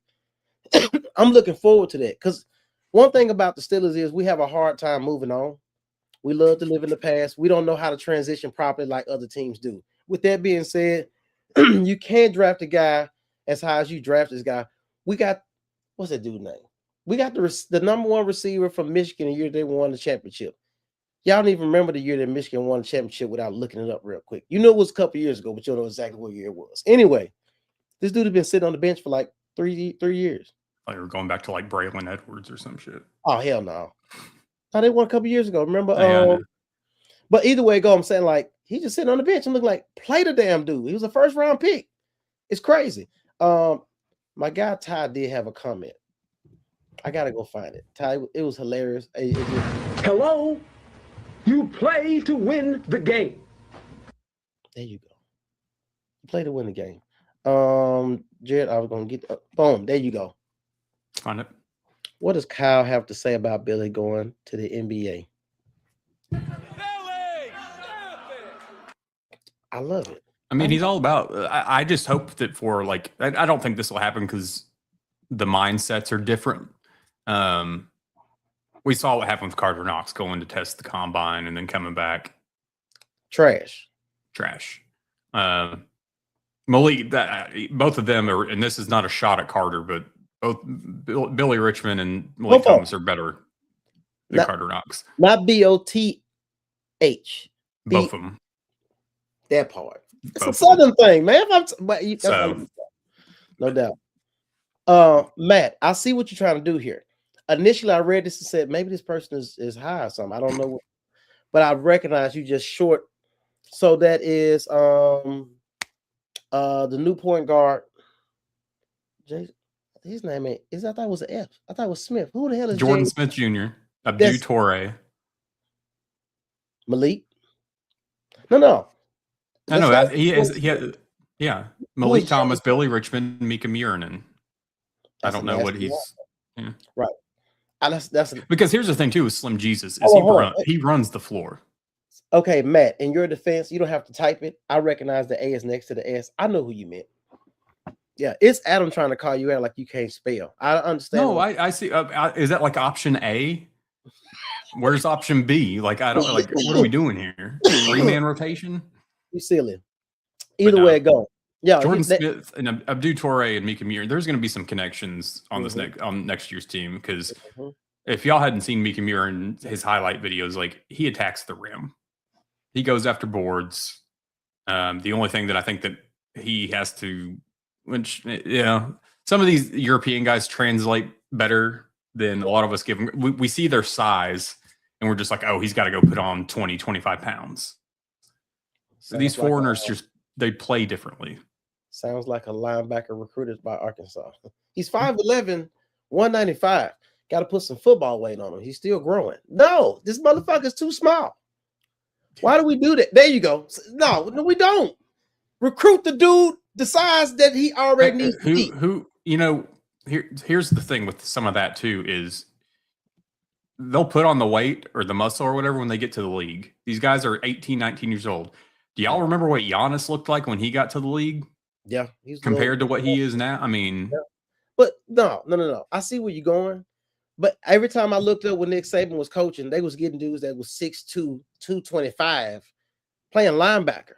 I'm looking forward to that because one thing about the Steelers is we have a hard time moving on. We love to live in the past. We don't know how to transition properly like other teams do. With that being said, you can't draft a guy as high as you draft this guy. We got, what's that dude's name? We got the number one receiver from Michigan the year they won the championship. Y'all don't even remember the year that Michigan won the championship without looking it up real quick. You know it was a couple years ago, but you don't know exactly what year it was. Anyway, this dude has been sitting on the bench for like three years. Like we're going back to like Braylon Edwards or some shit. Oh, hell no. No, they won a couple years ago. Remember? But either way, I'm saying like he's just sitting on the bench and look like play the damn dude. He was a first round pick. It's crazy. My guy Ty did have a comment. I gotta go find it. Ty, it was hilarious. Hello, you play to win the game. There you go. You play to win the game. Jared, I was gonna get boom. There you go. Find it. What does Kyle have to say about Billy going to the NBA? I love it. I mean, he's all about. I just hope that for like, I don't think this will happen because the mindsets are different. We saw what happened with Carter Knox going to test the combine and then coming back. Trash. Malik, both of them are, and this is not a shot at Carter, but both Billy Richmond and Malik Thomas are better than Carter Knox. Not BOTH. Both of them. That part. It's a Southern thing, man. No doubt. Matt, I see what you're trying to do here. Initially, I read this and said maybe this person is high or something. I don't know, but I recognize you just short. So that is the new point guard. His name I thought it was an F. I thought it was Smith. Who the hell is Jordan Smith Jr.? Abdou Toure. Malik? No. I know he has. Malik Thomas, Billy Richmond, Mika Murinen. I don't know what he's. Yeah. Right. That's because here's the thing too with Slim Jesus is he runs the floor. Okay, Matt. In your defense, you don't have to type it. I recognize the A is next to the S. I know who you meant. Yeah, it's Adam trying to call you out like you can't spell. I understand. No, I see. Is that like option A? Where's option B? Like I don't like. What are we doing here? 3-man rotation. You silly. Either way it go. Yeah, Jordan Smith and Abdou Toure and Mika Murinen. There's going to be some connections on this next year's team because if y'all hadn't seen Mika Murinen, his highlight videos, like he attacks the rim, he goes after boards. The only thing that I think that he has to, which some of these European guys translate better than a lot of us give them. We see their size and we're just like, oh, he's got to go put on 20, 25 pounds. So these foreigners they play differently. Sounds like a linebacker recruited by Arkansas. He's 5'11", 195. Got to put some football weight on him. He's still growing. No, this motherfucker's too small. Why do we do that? There you go. No, we don't. Recruit the dude the size that he already needs to be. Here's the thing with some of that too is they'll put on the weight or the muscle or whatever when they get to the league. These guys are 18, 19 years old. Do y'all remember what Giannis looked like when he got to the league? Yeah. Compared to what he is now? I mean. Yeah. But no. I see where you're going. But every time I looked up when Nick Saban was coaching, they was getting dudes that was 6'2", 225, playing linebacker.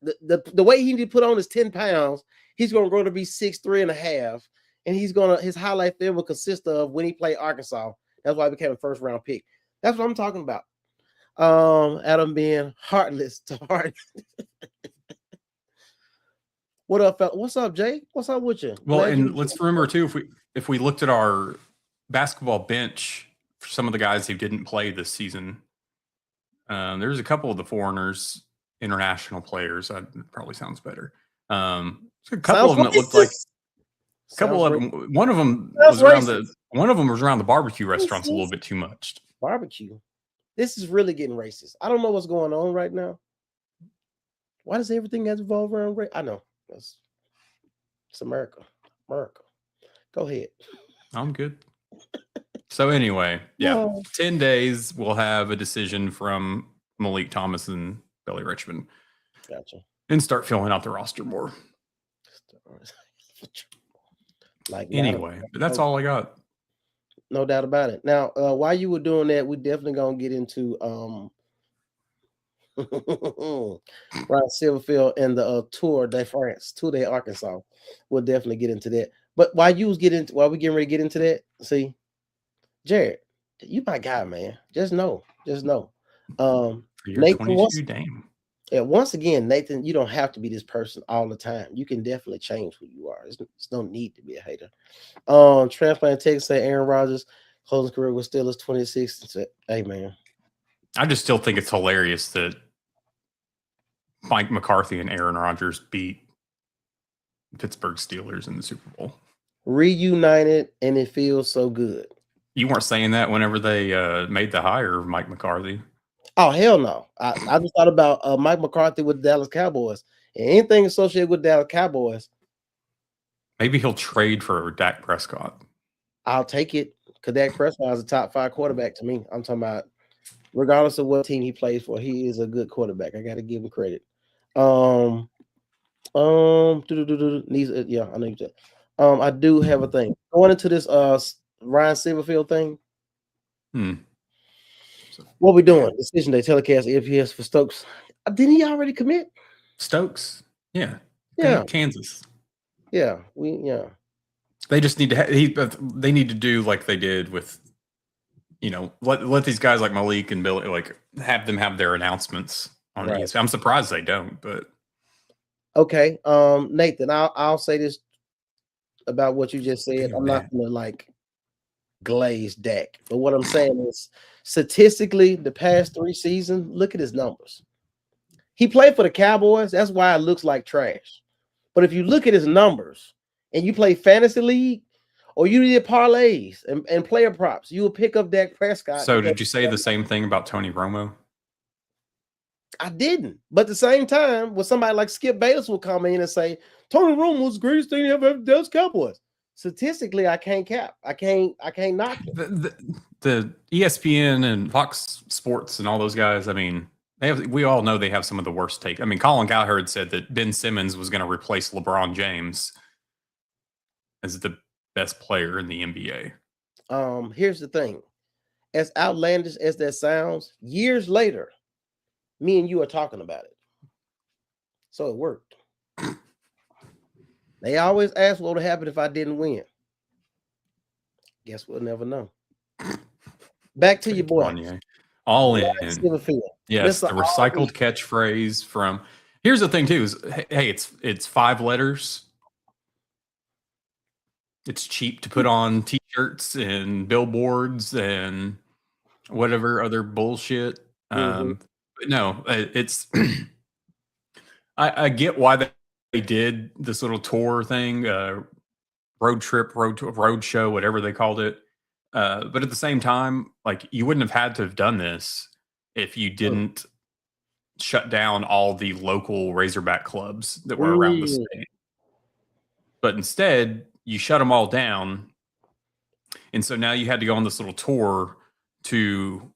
The way he need to put on is 10 pounds, he's going to grow to be 6'3" and a half. And his highlight film will consist of when he played Arkansas. That's why he became a first round pick. That's what I'm talking about. Adam being heartless to heart. What up, fella? What's up, Jay? What's up with you? Well, and let's remember too, if we looked at our basketball bench for some of the guys who didn't play this season, there's a couple of the foreigners, international players. That probably sounds better. A couple of them that looked like a couple of them. One of them was around the barbecue restaurants a little bit too much. Barbecue. This is really getting racist. I don't know what's going on right now. Why does everything have to revolve around race? I know. It's America. America. Go ahead. I'm good. So anyway, yeah, 10 days we'll have a decision from Malik Thomas and Billy Richmond. Gotcha. And start filling out the roster more. Anyway, but that's all I got. No doubt about it. Now, while you were doing that, we're definitely gonna get into Ryan Silverfield and the Tour de France, Tour de Arkansas. We'll definitely get into that. But while we getting ready to get into that, see, Jared, you my guy, man. Just know. You're 22, damn. Yeah, once again, Nathan, you don't have to be this person all the time. You can definitely change who you are. There's no need to be a hater. Transplant Texas say Aaron Rodgers closing career with Steelers 26. Hey, man. I just still think it's hilarious that Mike McCarthy and Aaron Rodgers beat Pittsburgh Steelers in the Super Bowl. Reunited, and it feels so good. You weren't saying that whenever they made the hire of Mike McCarthy. Oh, hell no. I just thought about Mike McCarthy with the Dallas Cowboys. And anything associated with Dallas Cowboys. Maybe he'll trade for Dak Prescott. I'll take it because Dak Prescott is a top 5 quarterback to me. I'm talking about regardless of what team he plays for, he is a good quarterback. I got to give him credit. Yeah, I know you said. I do have a thing. Going into this Ryan Silverfield thing. What we doing? Decision day telecast EPS for Stokes. Didn't he already commit? Stokes? Yeah. Kansas. Yeah. They just need to they need to do like they did with, let these guys like Malik and Billy, like have them have their announcements on ESPN. I'm surprised they don't, but okay. Nathan, I'll say this about what you just said. I'm not gonna like glaze Dak, but what I'm saying is statistically, the past 3 seasons, look at his numbers. He played for the Cowboys. That's why it looks like trash. But if you look at his numbers and you play fantasy league or you did parlays and player props, you will pick up Dak Prescott. So did you say the same thing about Tony Romo? I didn't. But at the same time, when somebody like Skip Bayless will come in and say, Tony Romo was the greatest thing ever done Cowboys. Statistically, I can't cap. I can't knock it. The ESPN and Fox Sports and all those guys, I mean, we all know they have some of the worst take. I mean, Colin Cowherd said that Ben Simmons was going to replace LeBron James as the best player in the NBA. Here's the thing. As outlandish as that sounds, years later, me and you are talking about it. So it worked. They always ask what would happen if I didn't win. Guess we'll never know. Back to your boy. All in. Silverfield. Yes, the recycled catchphrase from. Here's the thing too: is hey, it's 5 letters. It's cheap to put on T-shirts and billboards and whatever other bullshit. But no, it's. I get why they did this little tour thing, road trip, road show, whatever they called it. But at the same time, like you wouldn't have had to have done this if you didn't shut down all the local Razorback clubs that were around the state. But instead, you shut them all down. And so now you had to go on this little tour to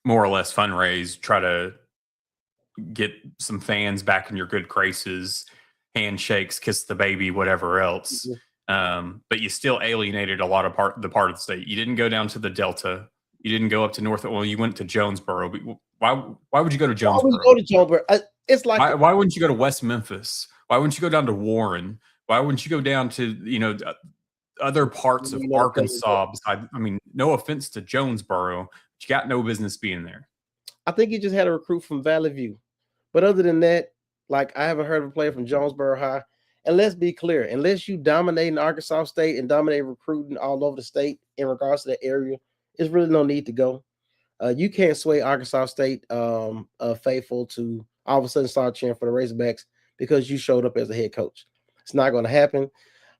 more or less fundraise, try to get some fans back in your good graces, handshakes, kiss the baby, whatever else. But you still alienated a lot of the part of the state. You didn't go down to the Delta. You didn't go up to North. Well, you went to Jonesboro. Why would you go to Jonesboro? Why would you go to Jonesboro? It's like why wouldn't you go to West Memphis? Why wouldn't you go down to Warren? Why wouldn't you go down to other parts of Arkansas? Besides, I mean, no offense to Jonesboro, but you got no business being there. I think you just had a recruit from Valley View, but other than that, like I haven't heard of a player from Jonesboro High. And let's be clear, unless you dominate in Arkansas State and dominate recruiting all over the state in regards to that area, there's really no need to go. You can't sway Arkansas State faithful to all of a sudden start cheering for the Razorbacks because you showed up as a head coach. It's not going to happen.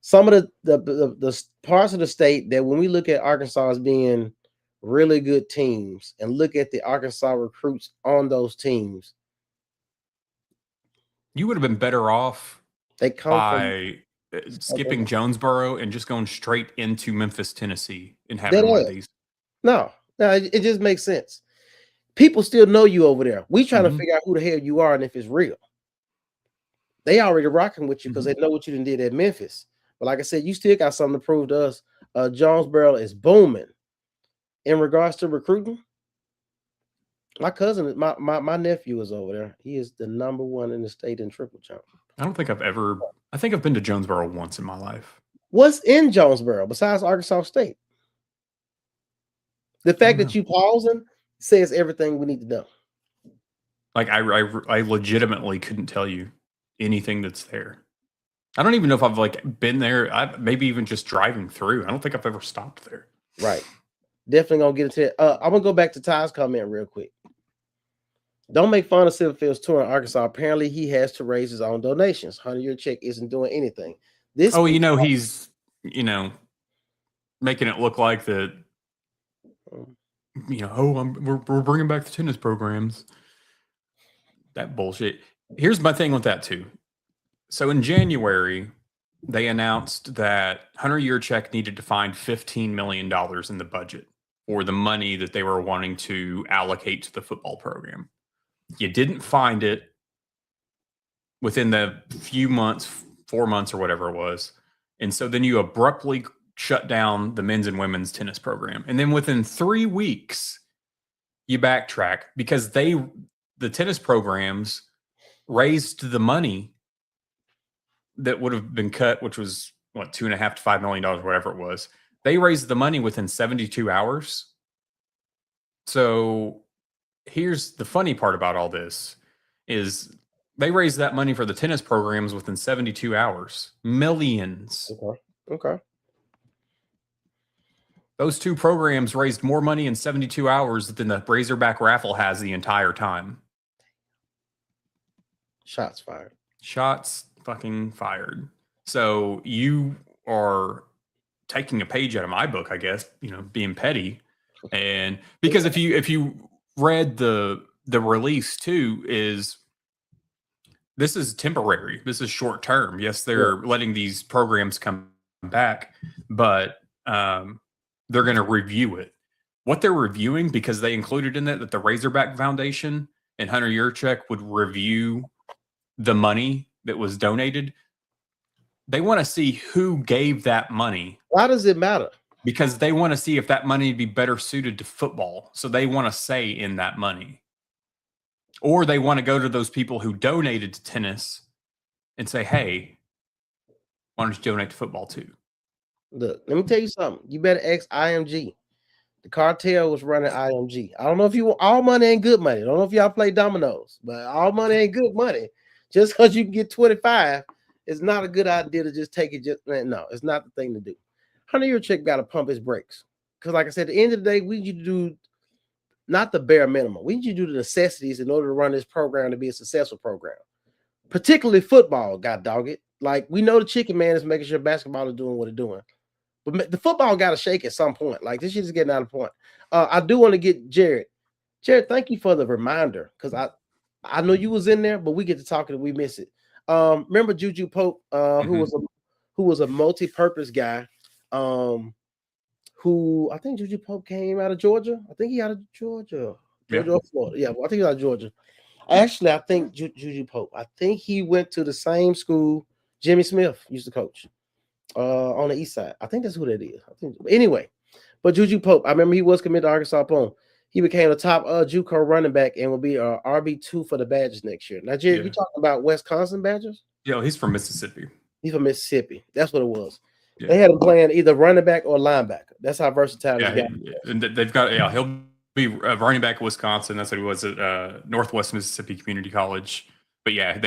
Some of the parts of the state that when we look at Arkansas as being really good teams and look at the Arkansas recruits on those teams, you would have been better off they come by skipping Jonesboro and just going straight into Memphis, Tennessee, and having one of these. No, it just makes sense. People still know you over there. We trying to figure out who the hell you are and if it's real. They already rocking with you because they know what you done did at Memphis. But like I said, you still got something to prove to us. Jonesboro is booming in regards to recruiting. My cousin, my nephew is over there. He is the #1 in the state in triple jump. I think I've been to Jonesboro once in my life. What's in Jonesboro besides Arkansas State? The fact that you pausing says everything we need to know. Like I legitimately couldn't tell you anything that's there. I don't even know if I've like been there. Maybe even just driving through. I don't think I've ever stopped there. Right. Definitely gonna get into it. I'm gonna go back to Ty's comment real quick. Don't make fun of Silverfield's tour in Arkansas. Apparently, he has to raise his own donations. 100-year check isn't doing anything. He's making it look like that. We're bringing back the tennis programs. That bullshit. Here's my thing with that too. So in January, they announced that 100-year check needed to find $15 million in the budget for the money that they were wanting to allocate to the football program. You didn't find it within the few months, 4 months or whatever it was. And so then you abruptly shut down the men's and women's tennis program. And then within 3 weeks, you backtrack because the tennis programs raised the money that would have been cut, which was what, $2.5 to $5 million, whatever it was. They raised the money within 72 hours. So here's the funny part about all this is they raised that money for the tennis programs within 72 hours. Millions. Okay. Those two programs raised more money in 72 hours than the Razorback raffle has the entire time. Shots fired. Shots fucking fired. So you are taking a page out of my book, I guess, being petty. And because if you read the release too, this is temporary. This is short term. Yes, they're letting these programs come back, but they're going to review it. What they're reviewing, because they included in it that the Razorback Foundation and 100-year check would review the money that was donated. They want to see who gave that money. Why does it matter? Because they want to see if that money would be better suited to football. So they want to say in that money. Or they want to go to those people who donated to tennis and say, hey, why don't you donate to football too? Look, let me tell you something. You better ask IMG. The cartel was running IMG. I don't know if all money ain't good money. I don't know if y'all play dominoes, but all money ain't good money. Just because you can get 25, it's not a good idea to just take it. No, it's not the thing to do. 100-year check got to pump his brakes. Because like I said, at the end of the day, we need you to do not the bare minimum. We need you to do the necessities in order to run this program to be a successful program. Particularly football, god dog it. Like, we know the chicken man is making sure basketball is doing what it's doing. But the football got to shake at some point. Like, this shit is getting out of point. I do want to get Jared. Jared, thank you for the reminder. Because I know you was in there, but we get to talking and we miss it. Remember Juju Pope, who was a multi-purpose guy, who I think Juju Pope came out of Georgia. I think he out of Georgia or Florida. Yeah, well, I think he's out of Georgia. Actually, I think Juju Pope. I think he went to the same school Jimmy Smith used to coach on the east side. I think that's who that is. Anyway, but Juju Pope, I remember he was committed to Arkansas Pone. He became the top JUCO running back and will be RB2 for the Badgers next year. Now, Jared, you talking about Wisconsin Badgers? Yeah, he's from Mississippi. He's from Mississippi. That's what it was. Yeah. They had him playing either running back or linebacker. That's how versatile he's got. And they've got, he'll be running back at Wisconsin. That's what he was at Northwest Mississippi Community College. But yeah,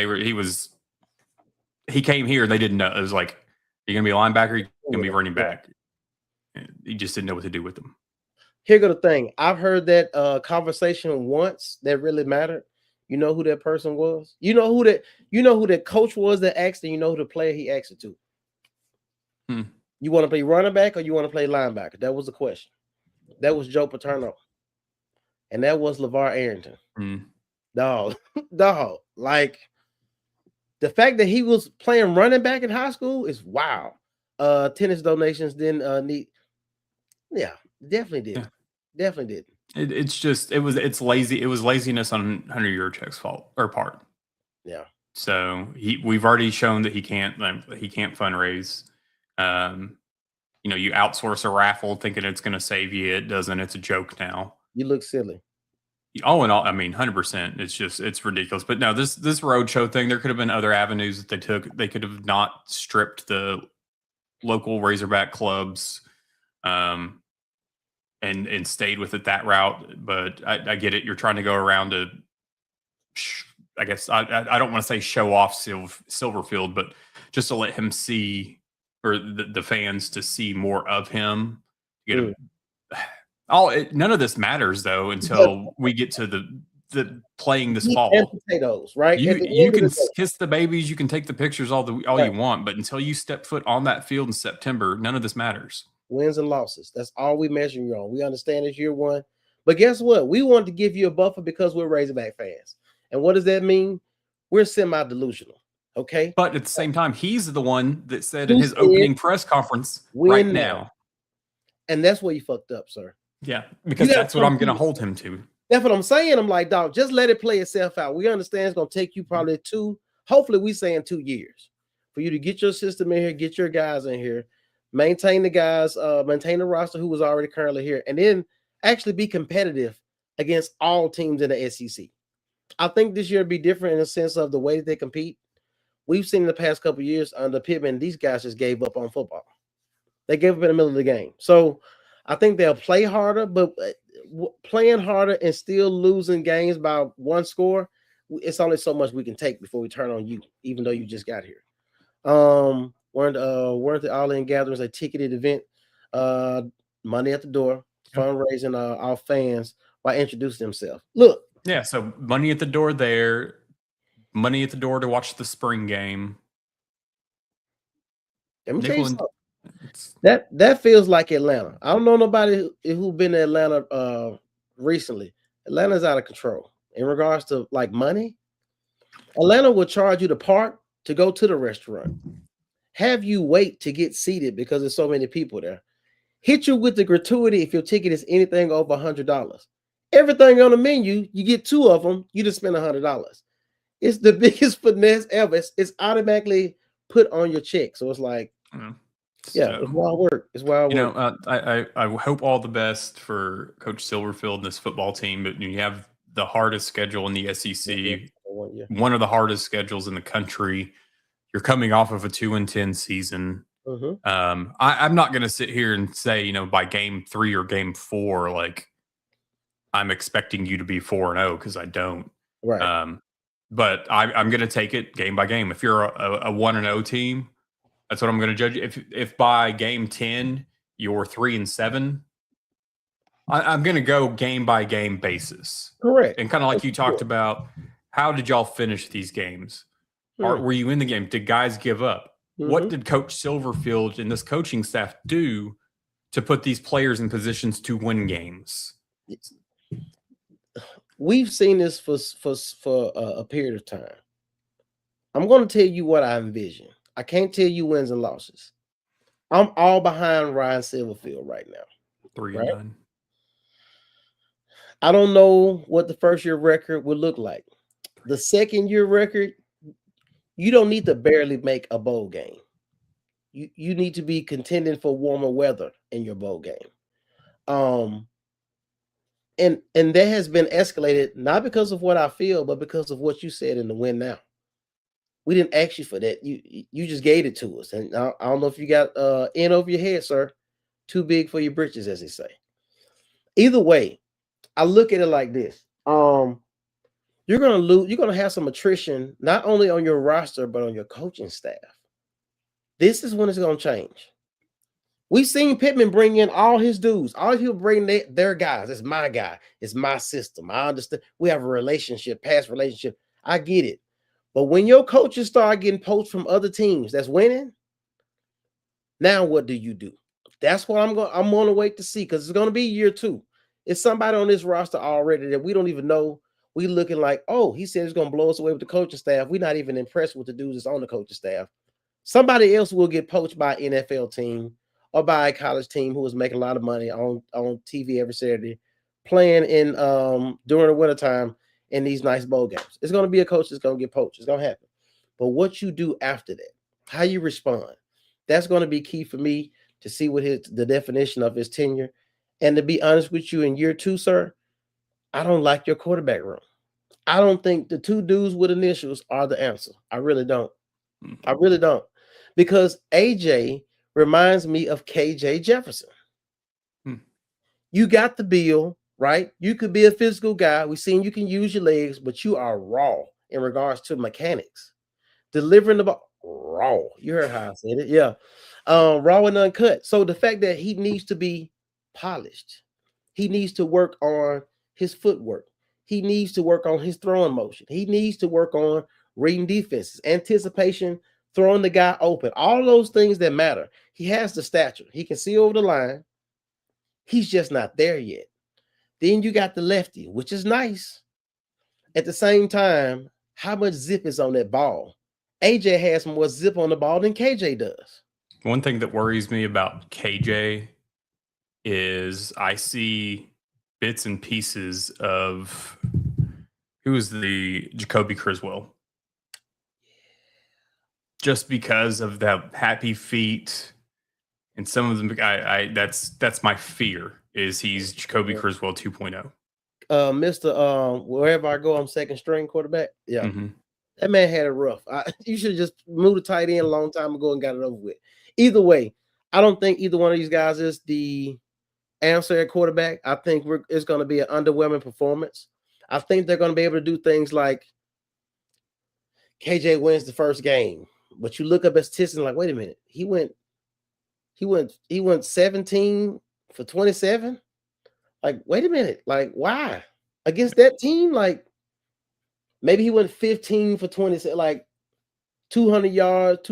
he came here and they didn't know. It was like, you're going to be a linebacker, you're going to be running back. He just didn't know what to do with them. Here go the thing. I've heard that conversation once that really mattered You know who that person was? You know who that coach was that asked, and you know who the player he asked it to. You want to play running back or you want to play linebacker? That was the question. That was Joe Paterno. And that was LeVar Arrington. Dog. Like the fact that he was playing running back in high school is wow. Tennis donations didn't need. Yeah, definitely did. Yeah. Definitely did. It's lazy. It was laziness on Hunter Yurachek's fault or part. Yeah. So we've already shown that he can't fundraise. You outsource a raffle thinking it's going to save you. It doesn't. It's a joke now. You look silly. All in all, I mean, 100%. It's ridiculous. But no, this roadshow thing, there could have been other avenues that they took. They could have not stripped the local Razorback clubs, and stayed with it that route. But I get it. You're trying to go around to, I guess I don't want to say show off Silverfield, but just to let him see, or the fans to see more of him. None of this matters though until we get to the playing this fall. And potatoes, right? You can kiss the babies, you can take the pictures all you want, but until you step foot on that field in September, none of this matters. Wins and losses. That's all we measure you on. We understand it's year one, but guess what? We wanted to give you a buffer because we're Razorback fans. And what does that mean? We're semi-delusional. Okay. But at the same time, he's the one that said in his opening press conference right now. And that's where you fucked up, sir. Yeah, because that's what I'm going to hold him to. That's what I'm saying. I'm like, dog, just let it play itself out. We understand it's going to take you probably hopefully we saying 2 years for you to get your system in here, get your guys in here, maintain the guys, maintain the roster who was already currently here, and then actually be competitive against all teams in the SEC. I think this year will be different in the sense of the way that they compete. We've seen in the past couple of years under Pittman, these guys just gave up on football. They gave up in the middle of the game. So I think they'll play harder, but playing harder and still losing games by one score, it's only so much we can take before we turn on you, even though you just got here. Weren't the all-in gatherings a ticketed event? Money at the door, fundraising our fans by introducing themselves. Look. Yeah, so money at the door there, money at the door to watch the spring game. Let me tell you something. That feels like Atlanta. I don't know nobody who's been to Atlanta recently. Atlanta's out of control in regards to like money. Atlanta will charge you to park to go to the restaurant, have you wait to get seated because there's so many people there, hit you with the gratuity if your ticket is anything over $100. Everything on the menu, you get 2 of them, you just spend $100. It's the biggest finesse ever. It's automatically put on your check. So it's like, it's wild work. It's wild work. I hope all the best for Coach Silverfield and this football team, but you have the hardest schedule in the SEC, one of the hardest schedules in the country. You're coming off of a 2-10 season. I'm not going to sit here and say, by game 3 or game 4, like I'm expecting you to be 4-0 because I don't. Right. But I'm going to take it game by game. If you're a 1-0 team, that's what I'm going to judge. If by game 10 you're 3-7, I'm going to go game by game basis. Correct. And kind of like you talked about, how did y'all finish these games? Were you in the game? Did guys give up? What did Coach Silverfield and this coaching staff do to put these players in positions to win games? We've seen this for a period of time. I'm going to tell you what I envision. I can't tell you wins and losses. I'm all behind Ryan Silverfield right now. 3-9. I don't know what the first year record would look like. The second year record, you don't need to barely make a bowl game. You need to be contending for warmer weather in your bowl game. And that has been escalated not because of what I feel, but because of what you said in the win now. We didn't ask you for that. You just gave it to us. And I don't know if you got in over your head, sir. Too big for your britches, as they say. Either way, I look at it like this. You're gonna lose, you're gonna have some attrition, not only on your roster, but on your coaching staff. This is when it's gonna change. We've seen Pittman bring in all his dudes. All people bring their guys. It's my guy. It's my system. I understand. We have a relationship, past relationship. I get it. But when your coaches start getting poached from other teams that's winning, now what do you do? That's what I'm going to wait to see, because it's going to be year 2. It's somebody on this roster already that we don't even know. We looking like, oh, he said he's going to blow us away with the coaching staff. We're not even impressed with the dudes that's on the coaching staff. Somebody else will get poached by an NFL team or by a college team who is making a lot of money on TV every Saturday, playing in during the wintertime in these nice bowl games. It's going to be a coach that's going to get poached. It's going to happen. But what you do after that, how you respond, that's going to be key for me to see what the definition of his tenure. And to be honest with you, in year 2, sir, I don't like your quarterback room. I don't think the 2 dudes with initials are the answer. I really don't. I really don't. Because AJ reminds me of KJ Jefferson. You got the bill, right? You could be a physical guy. We've seen you can use your legs, but you are raw in regards to mechanics. Delivering the ball, raw. You heard how I said it. Yeah. Raw and uncut. So the fact that he needs to be polished, he needs to work on his footwork. He needs to work on his throwing motion. He needs to work on reading defenses, anticipation, throwing the guy open, all those things that matter. He has the stature. He can see over the line. He's just not there yet. Then you got the lefty, which is nice. At the same time, how much zip is on that ball? AJ has more zip on the ball than KJ does. One thing that worries me about KJ is I see bits and pieces of who is the Jacoby Criswell. Just because of the happy feet and some of them, that's my fear, is he's Jacoby Criswell 2.0. Mr. Wherever I go, I'm second string quarterback. Yeah. Mm-hmm. That man had it rough. You should have just moved the tight end a long time ago and got it over with. Either way, I don't think either one of these guys is the answer at quarterback. I think it's going to be an underwhelming performance. I think they're going to be able to do things like KJ wins the first game, but you look up at statistics and like, wait a minute, he went 17 for 27. Like, wait a minute, like why against that team? Like maybe he went 15 for 20, like 200 yards,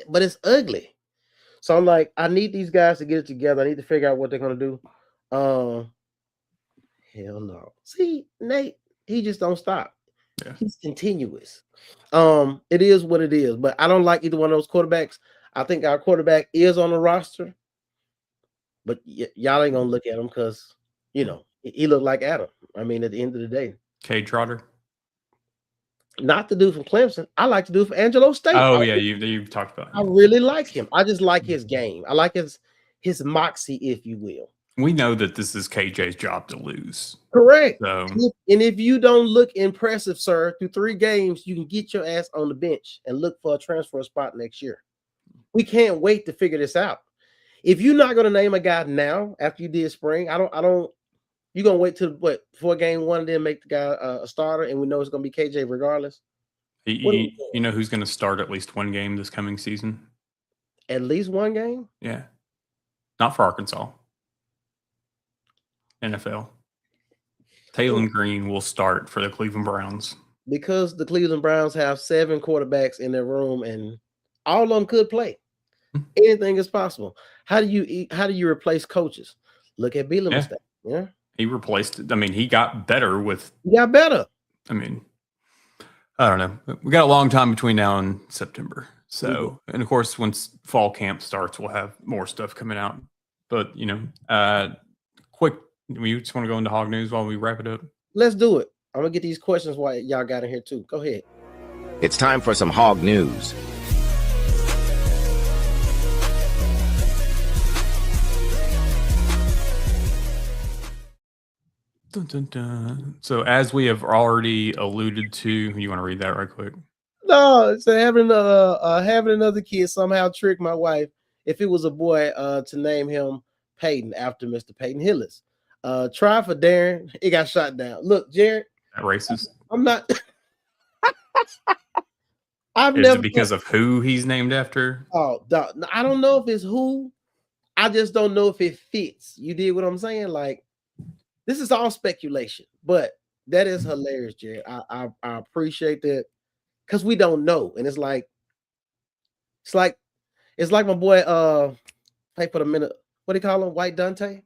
but it's ugly. So I'm like, I need these guys to get it together. I need to figure out what they're gonna do. Hell no. See, Nate, he just don't stop. Yeah. He's continuous. It is what it is, but I don't like either one of those quarterbacks. I think our quarterback is on the roster, but y'all ain't gonna look at him because you know he looked like Adam. I mean, at the end of the day, Cade Trotter. Not the dude from Clemson. I like to do for Angelo State. Oh yeah, you've talked about him. I really like him. I just like his game. I like his moxie, if you will. We know that this is KJ's job to lose. Correct. So, and if you don't look impressive, sir, through 3 games, you can get your ass on the bench and look for a transfer spot next year. We can't wait to figure this out. If you're not going to name a guy now after you did spring, I don't. You're gonna wait till before game 1 and then make the guy a starter, and we know it's gonna be KJ regardless. You know who's gonna start at least 1 game this coming season? At least 1 game? Yeah. Not for Arkansas. NFL. Taylon Green will start for the Cleveland Browns. Because the Cleveland Browns have 7 quarterbacks in their room, and all of them could play. Anything is possible. How do you replace coaches? Look at Bielema. Yeah. He replaced it. I mean, he got better with. He got better. I mean, I don't know. We got a long time between now and September. So, and of course, once fall camp starts, we'll have more stuff coming out. But, quick, we just want to go into Hog News while we wrap it up. Let's do it. I'm going to get these questions while y'all got in here, too. Go ahead. It's time for some Hog News. Dun, dun, dun. So, as we have already alluded to, you want to read that right quick? No, so having another kid somehow tricked my wife, if it was a boy, to name him Peyton after Mr. Peyton Hillis. Try for Darren, it got shot down. Look, Jared, that racist. I'm not. Is it because of who he's named after? Oh, I don't know if it's who. I just don't know if it fits. You did what I'm saying? Like, this is all speculation, but that is hilarious, Jared. I appreciate that because we don't know, and it's like my boy hey for the minute. What do you call him? White Dante?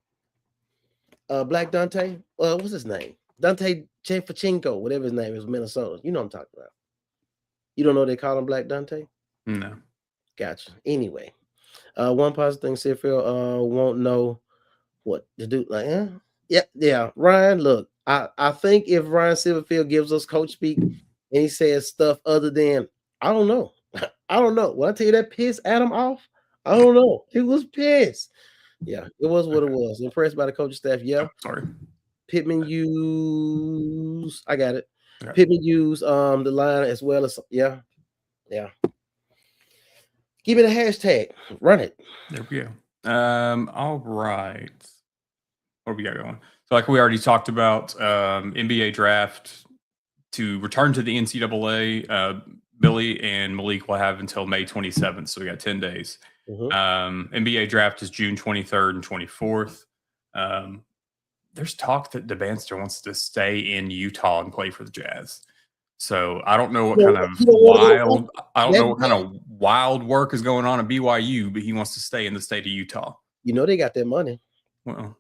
Black Dante? What's his name? Dante Chefachenko, whatever his name is, Minnesota. You know what I'm talking about. You don't know they call him Black Dante? No. Gotcha. Anyway, one positive thing, Siffield won't know what to do. Like, yeah. Ryan, look, I think if Ryan Silverfield gives us coach speak and he says stuff other than I don't know. I don't know. When I tell you that pissed Adam off, I don't know. He was pissed. Yeah, it was what it was. Impressed by the coaching staff. Yeah. Oh, sorry. Pittman used, I got it. Okay. Pittman used the line as well as yeah. Give me the hashtag. Run it. There we go. All right. What do we got going? So, like we already talked about, NBA draft to return to the NCAA. Billy and Malik will have until May 27th, so we got 10 days. NBA draft is June 23rd and 24th. There's talk that DeBanster wants to stay in Utah and play for the Jazz. So I don't know what kind of wild work is going on at BYU, but he wants to stay in the state of Utah. You know they got that money. Well,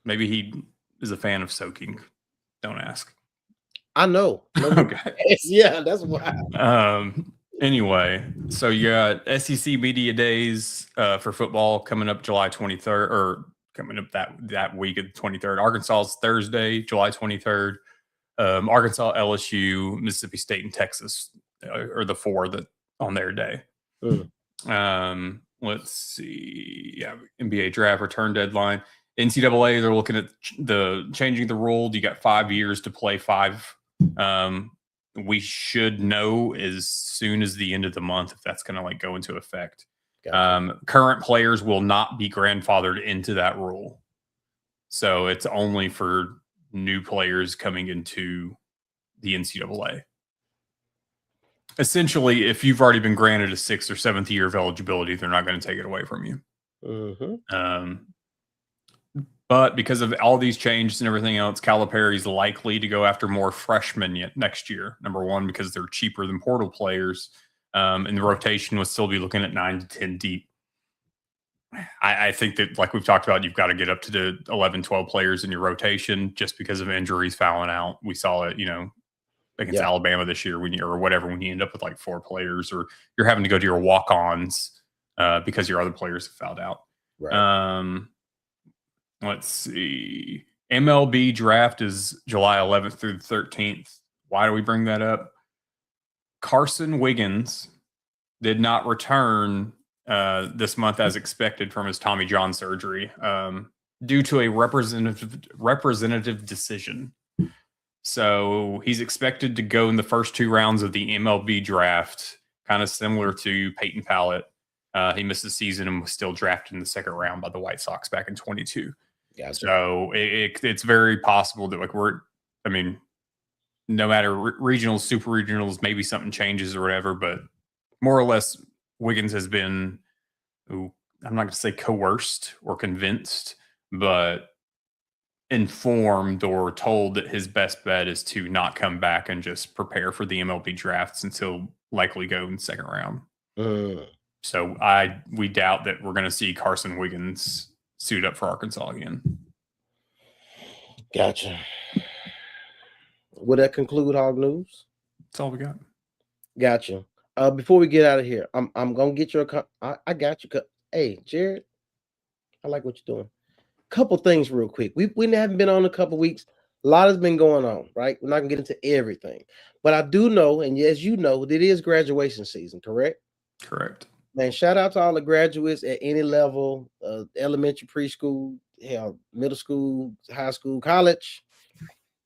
maybe he is a fan of soaking. Don't ask. I know. Okay. Yeah, that's why. Anyway, so you got SEC Media Days for football coming up July 23rd, or coming up that week of the 23rd. Arkansas is Thursday, July 23rd. Arkansas, LSU, Mississippi State, and Texas are the four that on their day. Let's see. Yeah, NBA draft return deadline. NCAA, they're looking at the changing the rule. You got 5 years to play 5. We should know as soon as the end of the month if that's going to like go into effect. Gotcha. Current players will not be grandfathered into that rule, so it's only for new players coming into the NCAA. Essentially, if you've already been granted a 6th or 7th year of eligibility, they're not going to take it away from you. But because of all these changes and everything else, Calipari's likely to go after more freshmen next year. Number one, because they're cheaper than portal players, and the rotation would still be looking at 9 to 10 deep. I think that, like we've talked about, you've got to get up to the 11, 12 players in your rotation just because of injuries fouling out. We saw it, against Alabama this year when you end up with like 4 players, or you're having to go to your walk-ons because your other players have fouled out. Right. Let's see. MLB draft is July 11th through the 13th. Why do we bring that up? Carson Wiggins did not return this month as expected from his Tommy John surgery due to a representative decision. So he's expected to go in the first 2 rounds of the MLB draft, kind of similar to Peyton Pallett. He missed the season and was still drafted in the 2nd round by the White Sox back in 22. Gotcha. So it's very possible that no matter regionals, super regionals, maybe something changes or whatever, but more or less Wiggins has been, I'm not going to say coerced or convinced, but informed or told that his best bet is to not come back and just prepare for the MLB drafts until likely go in the 2nd round. So we doubt that we're going to see Carson Wiggins suit up for Arkansas again. Gotcha. Would that conclude Hog News? That's all we got. Gotcha. Before we get out of here, I'm gonna get your. I got you. Hey, Jared, I like what you're doing. Couple things real quick. We haven't been on a couple weeks. A lot has been going on, right? We're not gonna get into everything, but I do know, and as you know, it is graduation season, correct? Correct. Man, shout out to all the graduates at any level, elementary, preschool, middle school, high school, college,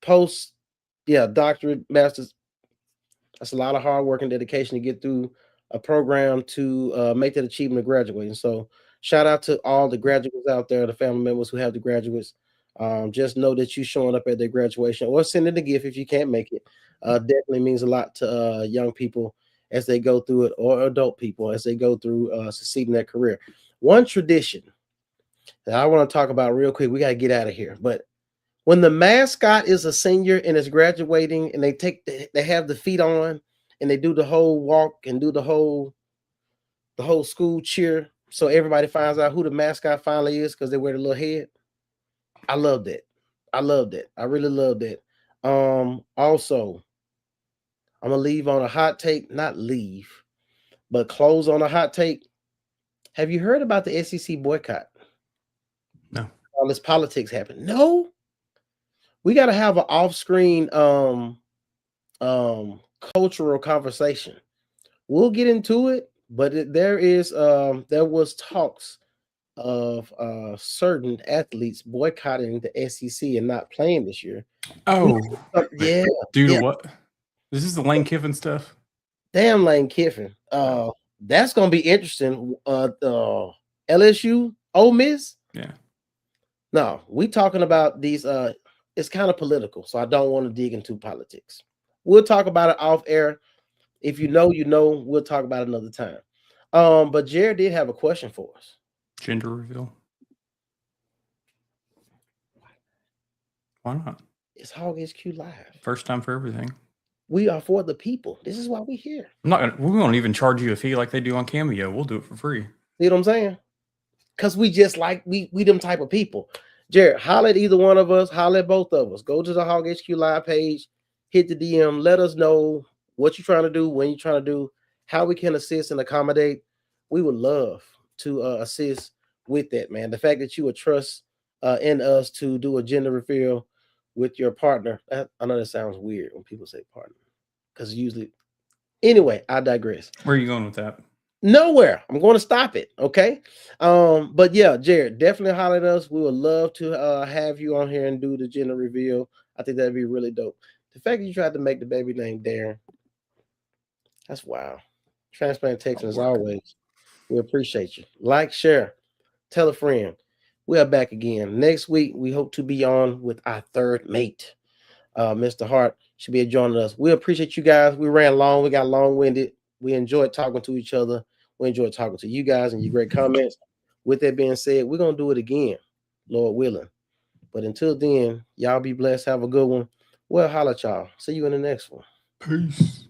post, doctorate, master's. That's a lot of hard work and dedication to get through a program to make that achievement of graduating. So shout out to all the graduates out there, the family members who have the graduates. Just know that you showing up at their graduation or sending a gift if you can't make it. Definitely means a lot to young people as they go through it, or adult people as they go through succeeding their career. One tradition that I want to talk about real quick. We got to get out of here. But when the mascot is a senior and is graduating, and they have the feet on, and they do the whole walk and do the whole school cheer, so everybody finds out who the mascot finally is because they wear the little head. I love that. I really love that. Also, I'm gonna leave on a hot take, not leave, but close on a hot take. Have you heard about the SEC boycott? No. All this politics happened. No. We got to have an off-screen cultural conversation. We'll get into it, but there was talks of certain athletes boycotting the SEC and not playing this year. Oh, yeah. Due to yeah. what? This is the Lane Kiffin stuff. Damn, Lane Kiffin. That's gonna be interesting. LSU, Ole Miss. Yeah. No, we talking about these. It's kind of political, so I don't want to dig into politics. We'll talk about it off air. If you know, you know. We'll talk about it another time. But Jared did have a question for us. Gender reveal. Why not? It's Hog HQ Live. First time for everything. We are for the people. This is why we're here. We won't even charge you a fee like they do on Cameo. We'll do it for free. You know what I'm saying? Because we just like we them type of people. Jared, holler at either one of us, holler at both of us. Go to the Hog HQ Live page, hit the DM, let us know what you're trying to do, when you're trying to do, how we can assist and accommodate. We would love to assist with that, man. The fact that you would trust in us to do a gender reveal with your partner. I know that sounds weird when people say partner, because usually, anyway, I digress. Where are you going with that? Nowhere. I'm going to stop it. Okay. But yeah, Jared, definitely holler at us. We would love to have you on here and do the gender reveal. I think that'd be really dope. The fact that you tried to make the baby name Darren, that's wild. Transplant Texan as always. We appreciate you. Like, share, tell a friend. We are back again next week. We hope to be on with our third mate. Mr. Hart should be joining us. We appreciate you guys. We ran long. We got long-winded. We enjoyed talking to each other. We enjoyed talking to you guys and your great comments. With that being said, we're going to do it again, Lord willing. But until then, y'all be blessed. Have a good one. Well, holla at y'all. See you in the next one. Peace.